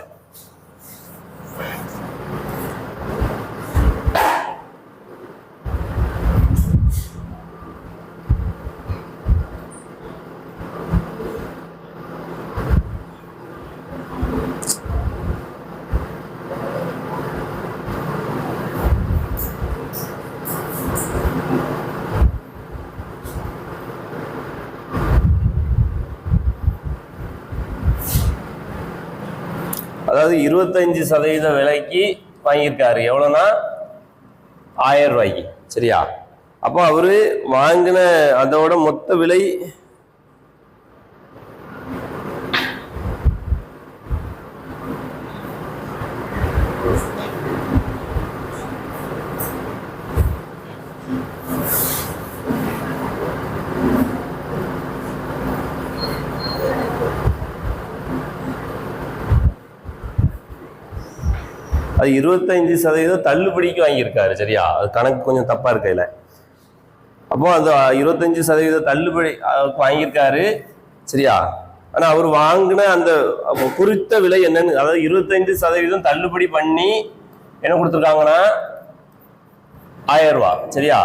அதாவது 25% விலைக்கு வாங்கியிருக்காரு. எவ்வளோனா 1000 ரூபாய்க்கு. சரியா? அப்போ அவரு வாங்கின அதோட மொத்த விலை அது 25% தள்ளுபடிக்கு வாங்கியிருக்காரு. சரியா? அது கணக்கு கொஞ்சம் தப்பா இருக்கையில. அப்போ அந்த 25% தள்ளுபடி வாங்கியிருக்காரு. சரியா? ஆனா அவர் வாங்கின அந்த குறித்த விலை என்னன்னு, அதாவது 25% தள்ளுபடி பண்ணி என்ன கொடுத்துருக்காங்கன்னா 1000 ரூபாய். சரியா?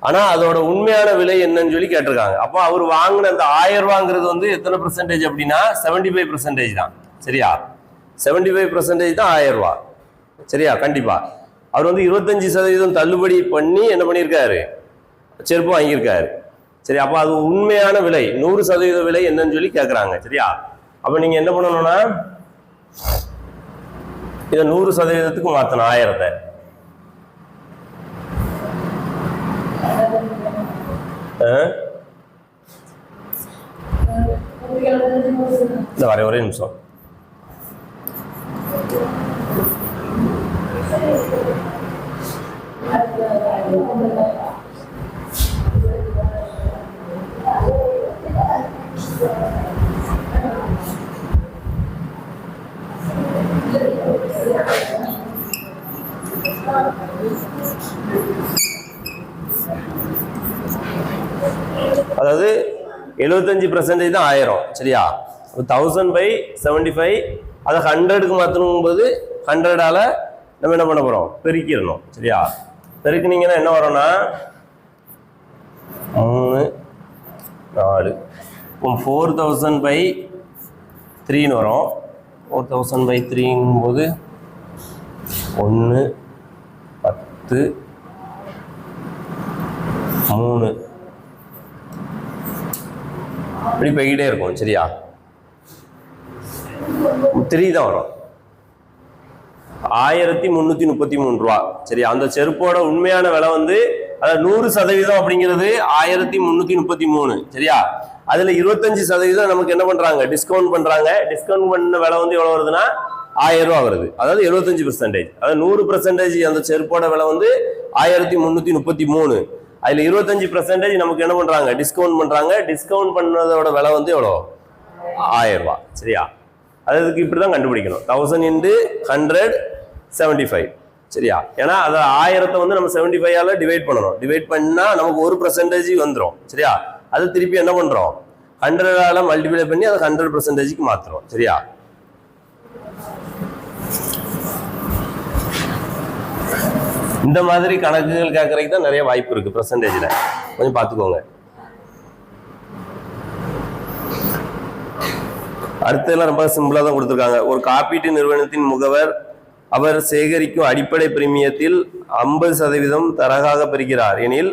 ஆனா அதோட உண்மையான விலை என்னன்னு சொல்லி கேட்டிருக்காங்க. அப்போ அவர் வாங்கின அந்த 1000 ரூபாங்கிறது வந்து எத்தனை % அப்படின்னா 75% தான். சரியா? 75% தான் 1000 ரூபாய். சரியா? கண்டிப்பா அவர் வந்து 25% தள்ளுபடி பண்ணி என்ன பண்ணியிருக்காரு? செருப்பு வாங்கியிருக்காரு. சரி, அப்போ அது உண்மையான விலை 100% விலை என்னன்னு சொல்லி கேட்குறாங்க. சரியா? அப்போ நீங்க என்ன பண்ணணும்னா இதை 100%க்கு மாற்றணும். 1000-ஐ இந்த வர ஒரே நிமிஷம். அதாவது 75% தான் 1000. சரியா? 1000/75 அதை 100க்கு மாற்றணும் போது 100ஆல நம்ம என்ன பண்ண போறோம்? பெருக்கிடணும். சரியா? பெருக்கினீங்கன்னா என்ன வரும்னா 3 4 4000/3 வரும். 4000/3 போது 1 10 3 இப்படி போய்கிட்டே இருக்கும். சரியா? 3 தான் வரும். 1333 ரூபா. சரியா? அந்த செருப்போட உண்மையான விலை வந்து அதாவது 100% அப்படிங்கிறது 1333. சரியா? அதுல 25% நமக்கு என்ன பண்றாங்க? டிஸ்கவுண்ட் பண்றாங்க. டிஸ்கவுண்ட் பண்ண விலை வந்து எவ்வளவு வருதுன்னா 1000 ரூபா வருது. அதாவது 75%. அதாவது 100% அந்த செருப்போட விலை வந்து 1333. அதுல 25% நமக்கு என்ன பண்றாங்க? டிஸ்கவுண்ட் பண்றாங்க. டிஸ்கவுண்ட் பண்ணதோட விலை வந்து எவ்வளோ? 1000 ரூபா. சரியா? அதுக்கு இப்படிதான் கண்டுபிடிக்கணும். 1000 × 175. சரியா? ஏன்னா அதை 1000 வந்து நம்ம 75ஆல டிவைட் பண்ணணும். டிவைட் பண்ணா நமக்கு 1% வந்துடும். சரியா? அது திருப்பி என்ன பண்றோம்? 100ஆல மல்டிப்ளை பண்ணி அதை 100%க்கு மாத்துறோம். சரியா? இந்த மாதிரி கணக்குகள் கேட்கறதுக்கு தான் நிறைய வாய்ப்பு இருக்கு. பெர்சன்டேஜ்ல கொஞ்சம் பார்த்துக்கோங்க. அடுத்ததெல்லாம் ரொம்ப சிம்பிளா தான் கொடுத்துருக்காங்க. ஒரு காப்பீட்டு நிறுவனத்தின் முகவர் அவர் சேகரிக்கும் அடிப்படை பிரீமியத்தில் 50% தரகாக பெறுகிறார் எனில்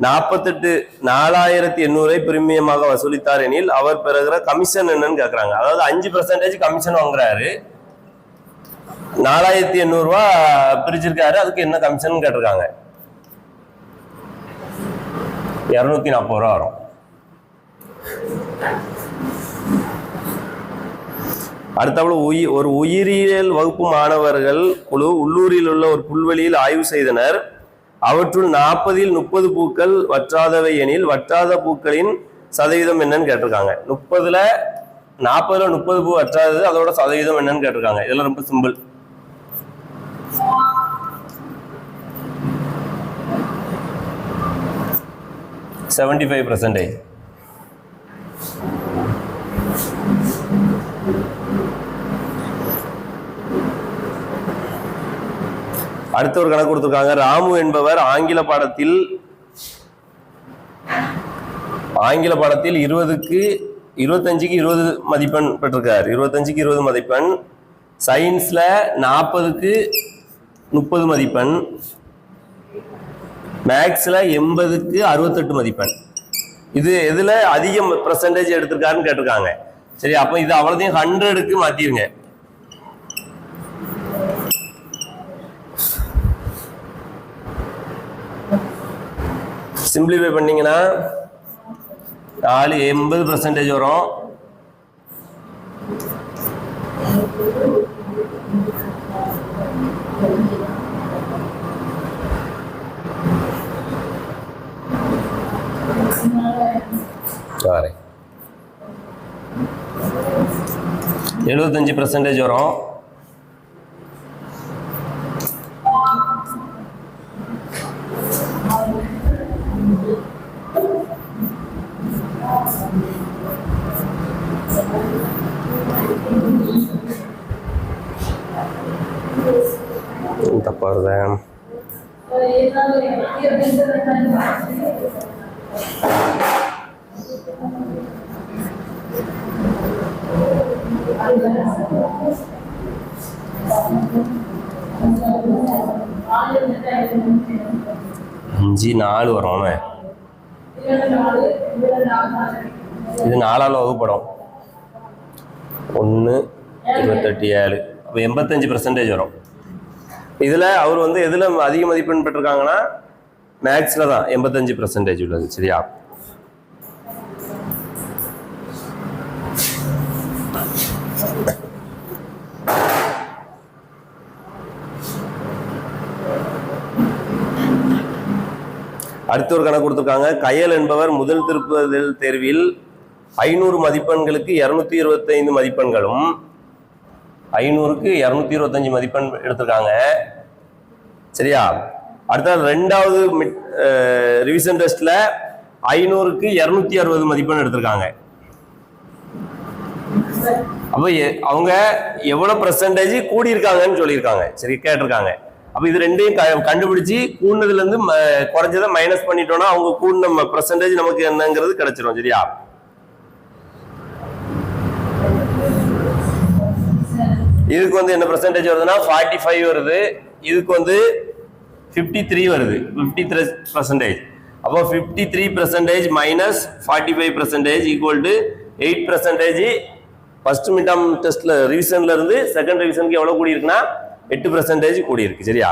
48,4,800 பிரீமியமாக வசூலித்தார் எனில் அவர் பெறுகிற கமிஷன் என்னன்னு கேட்கறாங்க. அதாவது 5% கமிஷன் வாங்குறாரு, 4,800 ரூபாய் பிரிச்சிருக்காரு, அதுக்கு என்ன கமிஷன் கேட்டிருக்காங்க. 240 ரூபா வரும். அடுத்தவள ஒரு உயிரியல் வகுப்பு மாணவர்கள் குழு உள்ளூரில் உள்ள ஒரு புல்வெளியில் ஆய்வு செய்தனர். அவற்றுள் 40ல் 30 பூக்கள் வற்றாதவை எனில் வற்றாத பூக்களின் சதவீதம் என்னன்னு கேட்டிருக்காங்க. 40ல் 30 பூ வற்றாதது, அதோட சதவீதம் என்னன்னு கேட்டிருக்காங்க. இதெல்லாம் ரொம்ப சிம்பிள். %75. அடுத்த ஒரு கணக்கு கொடுத்திருக்காங்க. ராமு என்பவர் ஆங்கில பாடத்தில் 20க்கு 25க்கு 20 மதிப்பெண் பெற்றிருக்கார். 25க்கு 20 மதிப்பெண். சயின்ஸ்ல 40க்கு 30 மதிப்பெண். மேக்ஸ்ல 80க்கு 68 மதிப்பெண். இது எதுல அதிக பெர்சன்டேஜ் எடுத்திருக்காருன்னு கேட்டிருக்காங்க. சரி, அப்ப இது அவ்வளோதையும் 100க்கு மாத்திருங்க. சிம்பிளிஃபை பண்ணீங்கன்னா 80% வரும். சாரி, 75% வரும். தப்பா வருது. அஞ்சு 4 வரும். இது 4ஆல் வகுப்படும். 1 28 7, அப்போ 85% வரும். இதுல அவர் வந்து எதுல அதிக மதிப்பெண் பெற்றிருக்காங்கன்னா மேக்ஸ்ல தான் 85% உள்ளது. சரியா? அடுத்த ஒரு கணக்கு கொடுத்திருக்காங்க. கயல் என்பவர் முதல் திருப்புதல் தேர்வில் 500 மதிப்பெண்களுக்கு 225 மதிப்பெண்களும் 500க்கு 225 மதிப்பெண் எடுத்திருக்காங்க. சரியா? அடுத்த ரெண்டாவது ரிவிஷன் டெஸ்ட்ல 500க்கு 260 மதிப்பெண் எடுத்திருக்காங்க. அப்ப அவங்க எவ்வளவு பெர்சன்டேஜ் கூடி இருக்காங்கன்னு சொல்லியிருக்காங்க. சரி, கேட்டிருக்காங்க. அப்ப இது ரெண்டையும் கண்டுபிடிச்சு கூடுனதுல இருந்து குறைஞ்சதை மைனஸ் பண்ணிட்டோம்னா அவங்க கூடின பெர்சன்டேஜ் நமக்கு என்னங்கிறது கிடைச்சிடும். சரியா? இதுக்கு வந்து என்ன பெர்சன்டேஜ் வருதுன்னா 45 வருது. இதுக்கு வந்து 53 வருது. 53%. அப்போ 53% minus 45% equal to 8%. First mid term டெஸ்ட்ல ரிவிஷன்ல இருந்து செகண்ட் ரிவிஷனுக்கு எவ்வளவு கூடி இருக்குன்னா 8% கூடி இருக்கு. சரியா?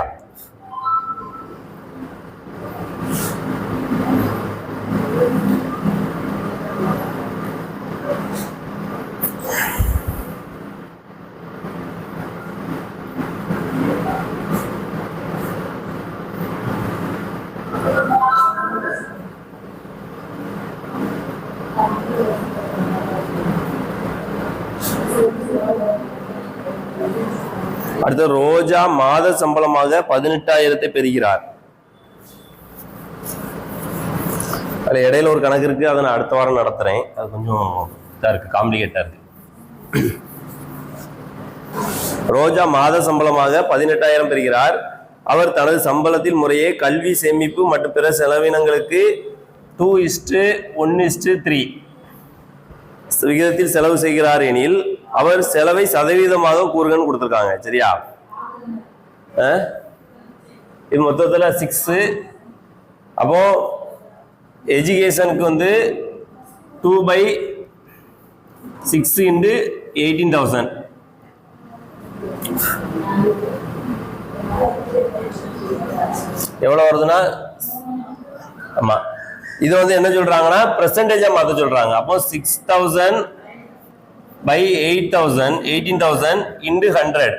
அடுத்து ரோஜா மாத சம்பளமாக 18,000 பெறுகிறார். அதுல இடையில ஒரு கணக்கு இருக்கு, அதை நான் அடுத்த வாரம் நடத்துறேன். அது கொஞ்சம் இதா இருக்கு, காம்ப்ளிகேட்டா இருக்கு. ரோஜா மாத சம்பளமாக 18,000 பெறுகிறார். அவர் தனது சம்பளத்தில் முறையே கல்வி, சேமிப்பு மற்றும் பிற செலவினங்களுக்கு 2:1:3 விகிதத்தில் செலவு செய்கிறார் எனில் அவர் செலவை சதவீதமாக கூறுகன்னு கொடுத்திருக்காங்க. சரியா? இது மொத்தத்தில் 6. அப்போ எஜுகேஷனுக்கு வந்து 2/6 into 18,000. எவ்வளவு வருதுன்னா ஆமா இது வந்து என்ன சொல்றாங்கன்னா பெர்சன்டேஜா மாத்த சொல்றாங்க. அப்போ 6,000 by 8,000 18,000 into 100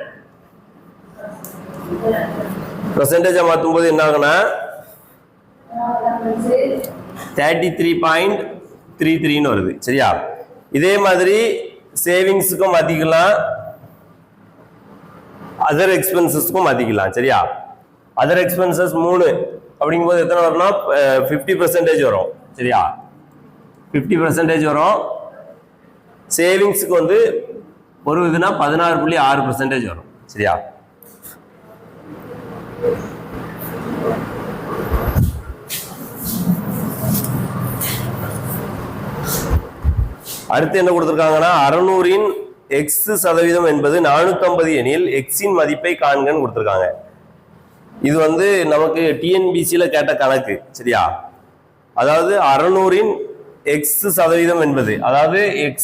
பெர்சன்டேஜா மாத்தும் போது என்ன ஆகுனா 33.33 வருது. சரியா? இதே மாதிரி சேவிங்ஸுக்கும் மாத்திக்கலாம், அதர் எக்ஸ்பென்சஸ்க்கும் மாத்திக்கலாம். சரியா? அதர் எக்ஸ்பென்சஸ் 3 அப்படிங்கும்போது எத்தனை வரும்னா 50% வரும். சரியா? 50% வரும். சேவிங்ஸுக்கு வந்து ஒரு இதுனா 16.6% வரும். சரியா? அடுத்து என்ன கொடுத்திருக்காங்கன்னா 600-இன் x% என்பது 450 எனில் x-இன் மதிப்பை காண்கன்னு கொடுத்திருக்காங்க. இது வந்து நமக்கு டிஎன்பிசியில கேட்ட கணக்கு. சரியா? அதாவது 600-இன் x% என்பது அதாவது x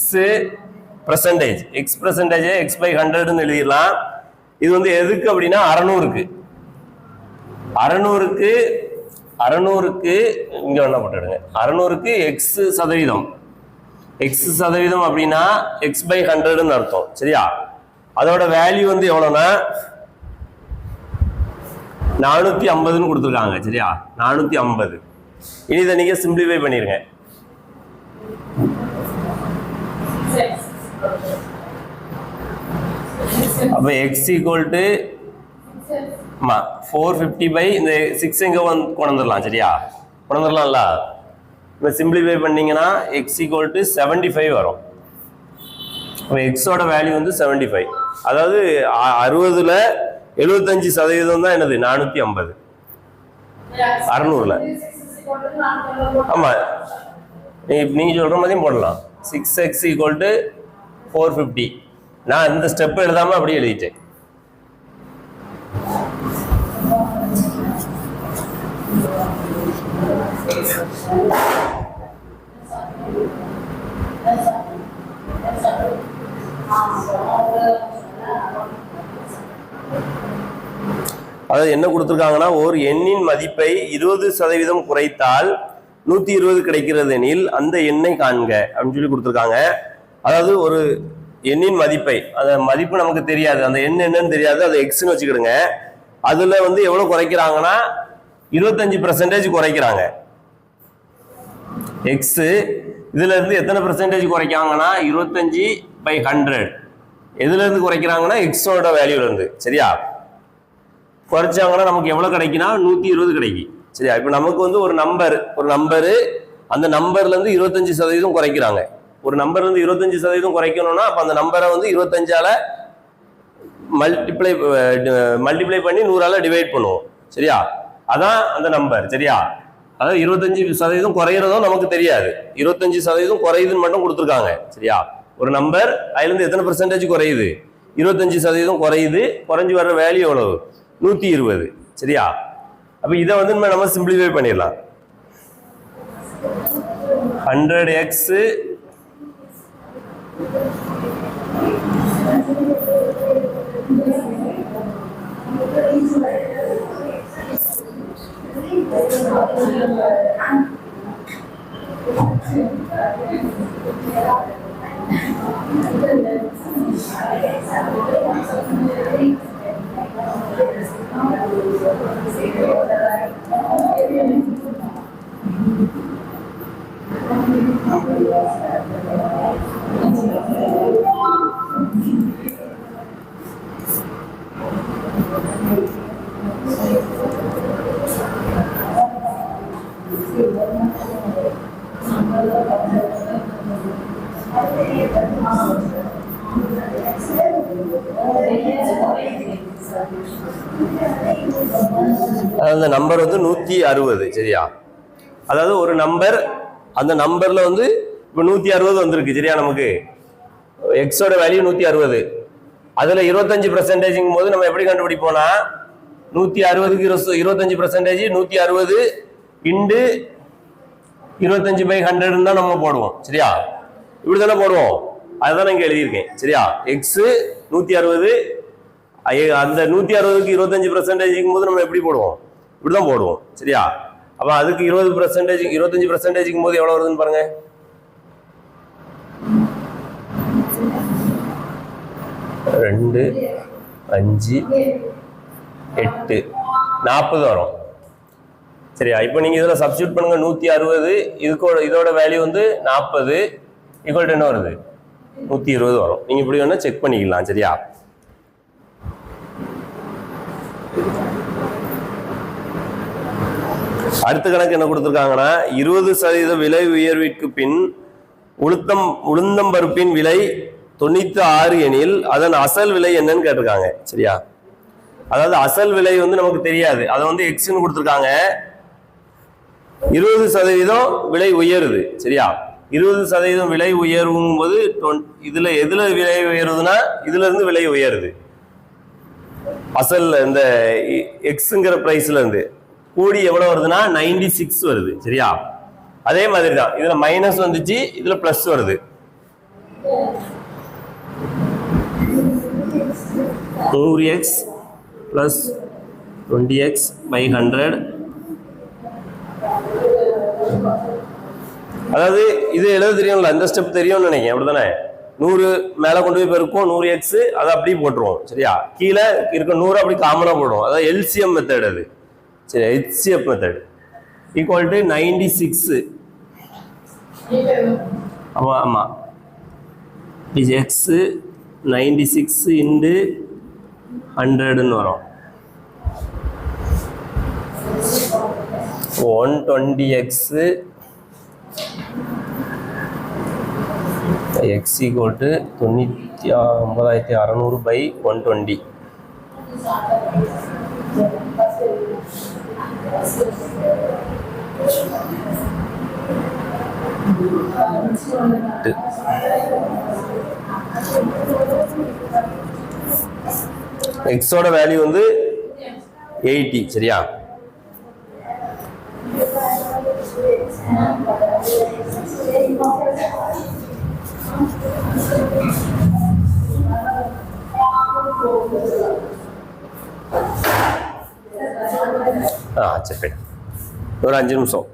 percentage x/100 எழுதிடலாம். இது வந்து எதுக்கு அப்படின்னா 600க்கு இங்க என்ன போட்டுடுங்க 600க்கு x% அப்படின்னா x/100 அர்த்தம். சரியா? அதோட வேல்யூ வந்து எவ்வளவுனா 450 கொடுத்துருக்காங்க. சரியா? 450. இனி இதை நீங்க சிம்பிளிஃபை பண்ணிருங்க. அப்ப x equal to 450 by இந்த 6 எங்க கொண்டு வந்துடலாம். சரியா? கொண்டு வந்துடலாம்ல. இப்போ சிம்பிளிஃபை பண்ணீங்கன்னா x equal to 75 வரும். இப்போ x ஓட வேல்யூ வந்து 75. அதாவது 60ல 75% தான் என்னது 450. 600ல ஆமா நீங்க சொல்ற மாதிரியும் போடலாம். 6x equal to 450. நான் இந்த ஸ்டெப் எழுதாம அப்படியே எழுதிட்டேன். அதாவது என்ன கொடுத்திருக்காங்கன்னா ஒரு எண்ணின் மதிப்பை 20% குறைத்தால் 120 கிடைக்கிறது எனில் அந்த எண்ணை காண்க அப்படின்னு சொல்லி கொடுத்திருக்காங்க. அதாவது ஒரு எண்ணின் மதிப்பை, அந்த மதிப்பு நமக்கு தெரியாது, அந்த எண் என்னன்னு தெரியாது, அதை எக்ஸ்ன்னு வச்சுக்கிடுங்க. அதுல வந்து எவ்வளவு குறைக்கிறாங்கன்னா 25% குறைக்கிறாங்க. எக்ஸ் இதுல இருந்து எத்தனை பெர்சன்டேஜ் குறைக்காங்கன்னா 25/100. எதுல இருந்து குறைக்கிறாங்கன்னா எக்ஸோட வேல்யூல இருந்து. சரியா? குறைச்சாங்கன்னா நமக்கு எவ்வளவு கிடைக்குன்னா 120 கிடைக்கும். சரியா? இப்ப நமக்கு வந்து ஒரு நம்பரு அந்த நம்பர்ல இருந்து 25% குறைக்கிறாங்க. ஒரு நம்பர்ல இருந்து 25% குறைக்கணும்னா அப்ப அந்த நம்பரை வந்து 25ஆல மல்டிப்ளை பண்ணி 100ஆல டிவைட் பண்ணுவோம். சரியா? அதான் அந்த நம்பர். சரியா? அதாவது 25% குறையிறதும் நமக்கு தெரியாது, 25% குறையுதுன்னு மட்டும் கொடுத்துருக்காங்க. சரியா? ஒரு நம்பர் அதுல இருந்து எத்தனை பெர்சன்டேஜ் குறையுது 25% குறையுது. குறைஞ்சு வர்ற வேல்யூ எவ்வளவு 120. சரியா? அப்ப இதை வந்து நம்ம சிம்பிளிஃபை பண்ணிடலாம். 100x அந்த நம்பர் வந்து 160. சரியா? அதாவது ஒரு நம்பர், அந்த நம்பர்ல வந்து இப்ப 160 வந்திருக்கு. சரியா? நமக்கு எக்ஸோட வேல்யூ 160. அதுல 25% போது நம்ம எப்படி கண்டுபிடிப்போம்னா 160க்கு 25% 160 இன்டு 25/100 தான் நம்ம போடுவோம். சரியா? இப்படி தானே போடுவோம். அதுதான் இங்க எழுதியிருக்கேன். சரியா? எக்ஸ் 160, அந்த 160க்கு 25% போது நம்ம எப்படி போடுவோம்? இப்படிதான் போடுவோம். சரியா? அப்ப அதுக்கு 20% 25% போது எவ்வளவு வருதுன்னு பாருங்க. 2, 5, 8, 40 வரும். சரியா? இப்போ நீங்க இதுல சப்ஸ்டிட்யூட் பண்ணுங்க. 160 இதோட வேல்யூ வந்து 40 ஈக்குவல் டு என்ன வருது? 120 வரும். நீங்க இப்படி வேணா செக் பண்ணிக்கலாம். சரியா? அடுத்த கணக்கு என்ன கொடுத்திருக்காங்கன்னா 20% விலை உயர்விற்கு பின் உளுந்தம் பருப்பின் விலை 96 எனில் அதன் அசல் விலை என்னன்னு கேட்டிருக்காங்க. சரியா? அதாவது அசல் விலை வந்து நமக்கு தெரியாது. அதை வந்து எக்ஸ்ன்னு கொடுத்திருக்காங்க. 20% விலை உயருது. சரியா? 20% விலை உயரும் போது எதுல விலை உயருதுன்னா இதுல இருந்து விலை உயருது. அசல் இந்த எக்ஸ்ங்கிற பிரைஸ்ல இருந்து கூடி எவ்வளவு வருதுன்னா 96 வருது. சரியா? அதே மாதிரி தான் இதுல மைனஸ் வந்துச்சு, இதுல பிளஸ் வருது. 100x plus 20x/100. அதாவது இது எழுத தெரியும்ல, இந்த ஸ்டெப் தெரியும்னு நினைக்கிறேன். அப்படித்தானே? 100 மேல கொண்டு போய் பெருக்கும், 100x அதை அப்படியே போட்டுருவோம். சரியா? கீழே இருக்க 100 அப்படி காமனா போடுவோம். அதாவது எல்சிஎம் மெத்தட் அது. சரி, HCF மெத்தட் ஈக்குவல் டு 96. ஆமா இது x 96 into 100 வரும். 120x x equal to 99,600/120. எக்ஸோட வேல்யூ வந்து 80. சரியா? சரி, ஒரு 5 நிமிஷம்.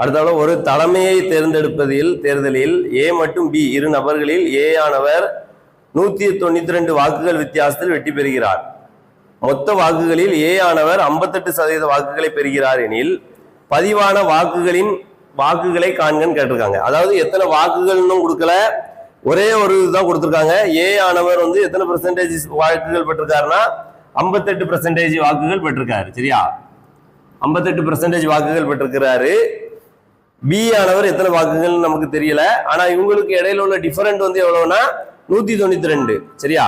அடுத்த ஒரு தலைமையை தேர்தலில் A மற்றும் B இரு நபர்களில் A ஆனவர் 192 வாக்குகள் வித்தியாசத்தில் வெற்றி பெறுகிறார். மொத்த வாக்குகளில் A ஆனவர் 58% வாக்குகளை பெறுகிறார் எனில் பதிவான வாக்குகளை காண்கன்னு கேட்டிருக்காங்க. அதாவது எத்தனை வாக்குகள்னு கொடுக்கல, ஒரே ஒரு இதுதான் கொடுத்திருக்காங்க. A ஆனவர் வந்து எத்தனை பெர்சன்டேஜ் வாக்குகள் பெற்றிருக்காருன்னா 58% வாக்குகள் பெற்றிருக்காரு. சரியா? 58% வாக்குகள் பெற்றிருக்கிறாரு. பி ஆனவர் எத்தனை வாக்குகள் நமக்கு தெரியல. ஆனா இவங்களுக்கு இடையில உள்ள டிஃபரண்ட் வந்து எவ்வளவுன்னா 192. சரியா?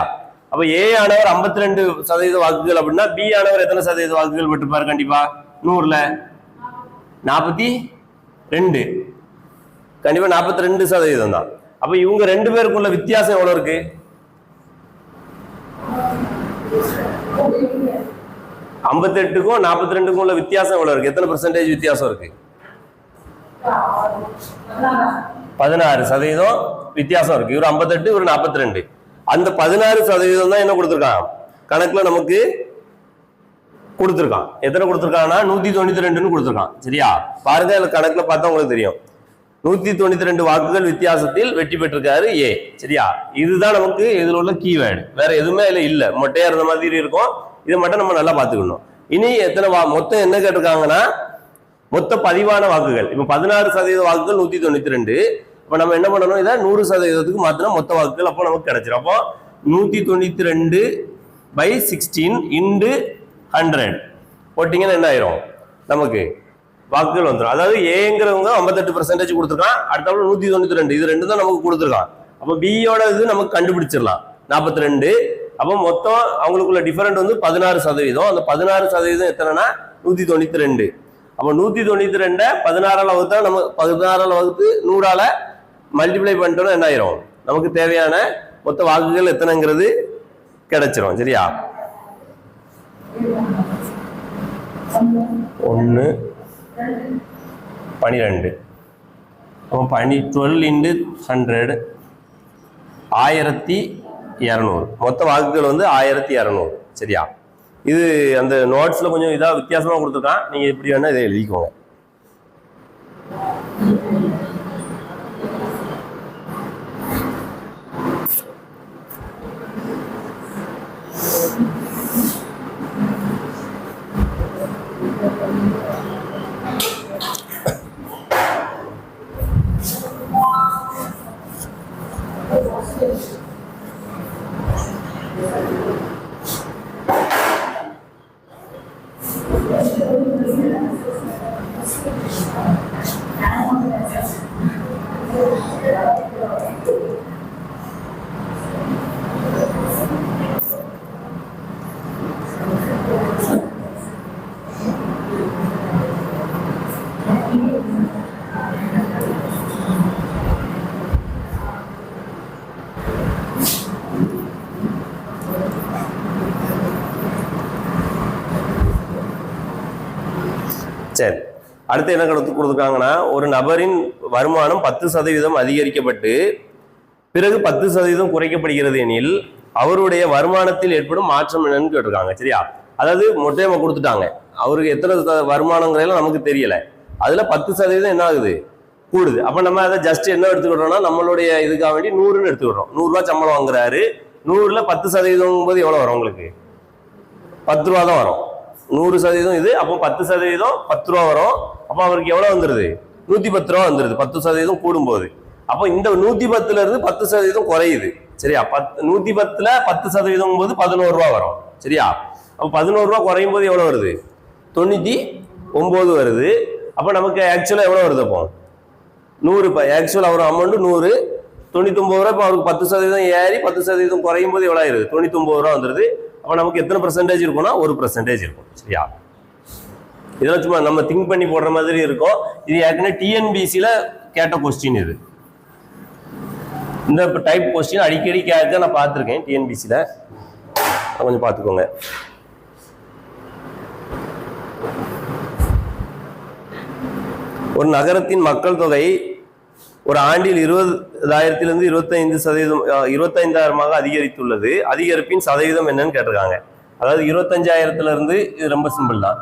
அப்ப ஏ ஆனவர் 52% வாக்குகள் அப்படின்னா பி ஆனவர் எத்தனை சதவீத வாக்குகள் பெற்றிருப்பாரு? கண்டிப்பா 100ல 42, கண்டிப்பா 42% தான். அப்ப இவங்க ரெண்டு பேருக்குள்ள வித்தியாசம் எவ்வளவு இருக்கு? 58க்கும் 42க்கும் உள்ள வித்தியாசம் எவ்வளவு இருக்கு? எத்தனை பெர்சன்டேஜ் வித்தியாசம் இருக்கு? 16% வித்தியாசம் இருக்கு. இவர் 58, இவர் 42. அந்த 16% தான் என்ன கொடுத்திருக்கான் கணக்குல நமக்கு கொடுத்திருக்கான். எத்தனை கொடுத்திருக்கான்னா 192 கொடுத்திருக்கான். சரியா? பாருங்க, கணக்குல பார்த்தா உங்களுக்கு தெரியும். 192 வாக்குகள் வித்தியாசத்தில் வெற்றி பெற்றிருக்காரு ஏ. சரியா? இதுதான் நமக்கு இதுல உள்ள கீவேர்டு. வேற எதுவுமே இதுல இல்ல. மொட்டையா இருந்த மாதிரி இருக்கும். இதை மட்டும் நம்ம நல்லா பாத்துக்கணும். இனி எத்தனை மொத்தம் என்ன கேட்டிருக்காங்கன்னா மொத்த பதிவான வாக்குகள். இப்ப 16% வாக்குகள் 192. இப்ப நம்ம என்ன பண்ணணும்? இதை 100%க்கு மாத்தினா மொத்த வாக்குகள் அப்போ நமக்கு கிடைச்சிடும். அப்போ 192/16 into 100 போட்டீங்கன்னா என்ன ஆயிரும்? நமக்கு வாக்குகள் வந்துடும். அதாவது ஏங்கிறவங்க 58% கொடுத்துருக்கான். அடுத்தவங்க 192. இது ரெண்டு தான் நமக்கு கொடுத்துருக்கான். அப்போ பியோட இது நமக்கு கண்டுபிடிச்சிடலாம். 42, அப்போ மொத்தம் அவங்களுக்குள்ள டிஃபரெண்ட் வந்து 16%. அந்த 16% எத்தனைனா 192. அப்போ 192 16ஆல் வகுத்தா நம்ம 16ஆல் வகுத்து 100ஆல மல்டிப்ளை பண்ணிட்டோம்னா என்ன ஆயிரும், நமக்கு தேவையான மொத்த வாக்குகள் எத்தனைங்கிறது கிடைச்சிரும். சரியா? 1 12 12 into 100 1200. மொத்த வாக்குகள் வந்து 1200. சரியா? இது அந்த நோட்ஸ்ல கொஞ்சம் இதா வித்தியாசமா கொடுத்துருக்கான், நீங்க எப்படி வேணா இதை எழுதிக்கோங்க. சரி, அடுத்து என்ன கொடுத்துருக்காங்கன்னா, ஒரு நபரின் வருமானம் 10% அதிகரிக்கப்பட்டு பிறகு 10% குறைக்கப்படுகிறது எனில் அவருடைய வருமானத்தில் ஏற்படும் மாற்றம் என்னன்னு கேட்டிருக்காங்க. சரியா? அதாவது மொட்டையமா கொடுத்துட்டாங்க, அவருக்கு எத்தனை வருமானங்கிறதெல்லாம் நமக்கு தெரியல, அதுல 10% என்ன ஆகுது, கூடுது. அப்ப நம்ம அதை ஜஸ்ட் என்ன எடுத்துக்கிட்டோம்னா, நம்மளுடைய இதுக்காக வேண்டி 100ன்னு எடுத்துக்கிட்டோம். 100 ரூபாய் சம்பளம் வாங்குறாரு, 100ல 10% போது எவ்வளவு வரும் உங்களுக்கு? 10 ரூபா தான் வரும். 100% இது, அப்போ 10% 10 ரூபா வரும். அப்போ அவருக்கு எவ்வளவு வந்துருது? 110 ரூபா வந்துருது 10% கூடும்போது. அப்போ இந்த 110ல இருந்து 10% குறையுது. சரியா? 110ல 10% போது 11 ரூபா வரும். சரியா? அப்போ 11 ரூபா குறையும் போது எவ்வளவு வருது? 99 வருது. அப்போ நமக்கு ஆக்சுவலா எவ்வளவு வருது? அப்போ 100. ஆக்சுவலா ஒரு அமௌண்ட் 100, 99 ரூபா. இப்போ அவருக்கு 10% ஏறி 10% குறையும் போது எவ்வளவு ஆயிருது? 99 ரூபா வந்துருது. அப்போ நமக்கு எத்தனை % இருக்கும்னா 1% இருக்கும். சரியா? இதெல்லாம் சும்மா நம்ம திங்க் பண்ணி போடுற மாதிரி இருக்கும். இது ஏற்கனவே டிஎன்பிசியில கேட்ட கொஸ்டின். இது இந்த டைப் கொஸ்டின் அடிக்கடி கேட்க நான் பார்த்துருக்கேன் டிஎன்பிசியில, கொஞ்சம் பார்த்துக்கோங்க. ஒரு நகரத்தின் மக்கள் தொகை ஒரு ஆண்டில் 20,000 25,000 அதிகரித்துள்ளது. அதிகரிப்பின் சதவீதம் என்னன்னு கேட்டிருக்காங்க. அதாவது 25,000 இது ரொம்ப சிம்பிள் தான்.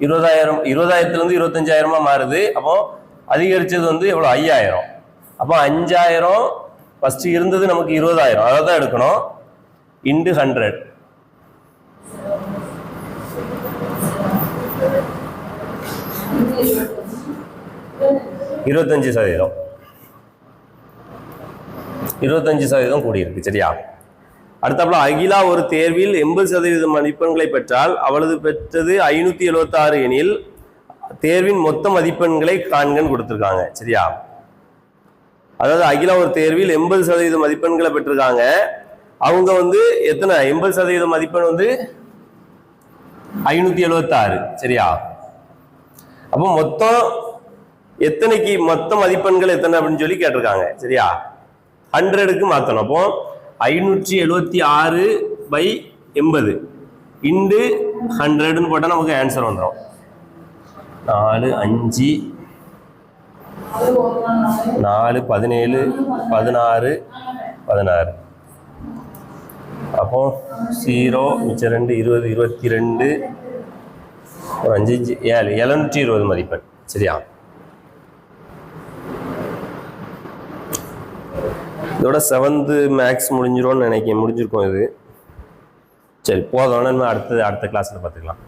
20,000 25,000 மாறுது. அப்போ அதிகரிச்சது வந்து எவ்வளவு? 5,000. அப்போ 5,000 ஃபர்ஸ்ட் இருந்தது நமக்கு 20,000, அதை தான் எடுக்கணும். இன்டு 100. 25%. 25% கூடியிருக்கு. சரியா? அடுத்தப்பல அகிலா ஒரு தேர்வில் 80% மதிப்பெண்களை பெற்றால் அவளது பெற்றது 576 எனில் தேர்வின் மொத்த மதிப்பெண்களை காண்கன்னு கொடுத்துருக்காங்க. சரியா? அதாவது அகிலா ஒரு தேர்வில் 80% மதிப்பெண்களை பெற்றிருக்காங்க. அவங்க வந்து எத்தனை? 80% மதிப்பெண் வந்து 576. சரியா? அப்போ மொத்தம் எத்தனைக்கு மொத்த மதிப்பெண்கள் எத்தனை அப்படின்னு சொல்லி கேட்டிருக்காங்க. சரியா? 100க்கு மாற்றணும். அப்போ 576/80 இன்டு 100ன்னு போட்டால் நமக்கு ஆன்சர் வந்துடும். 4 5 4 17 16 16. அப்போ 0 மிச்சம் 2 20 22 ஒரு 5 7 720 மதிப்பெண். சரியா? இதோட 7th மேக்ஸ் முடிஞ்சிரும்னு நினைக்கிறேன். முடிஞ்சிருக்கும் இது. சரி, போதும். நம்ம அடுத்த கிளாஸ்ல பார்த்துக்கலாம்.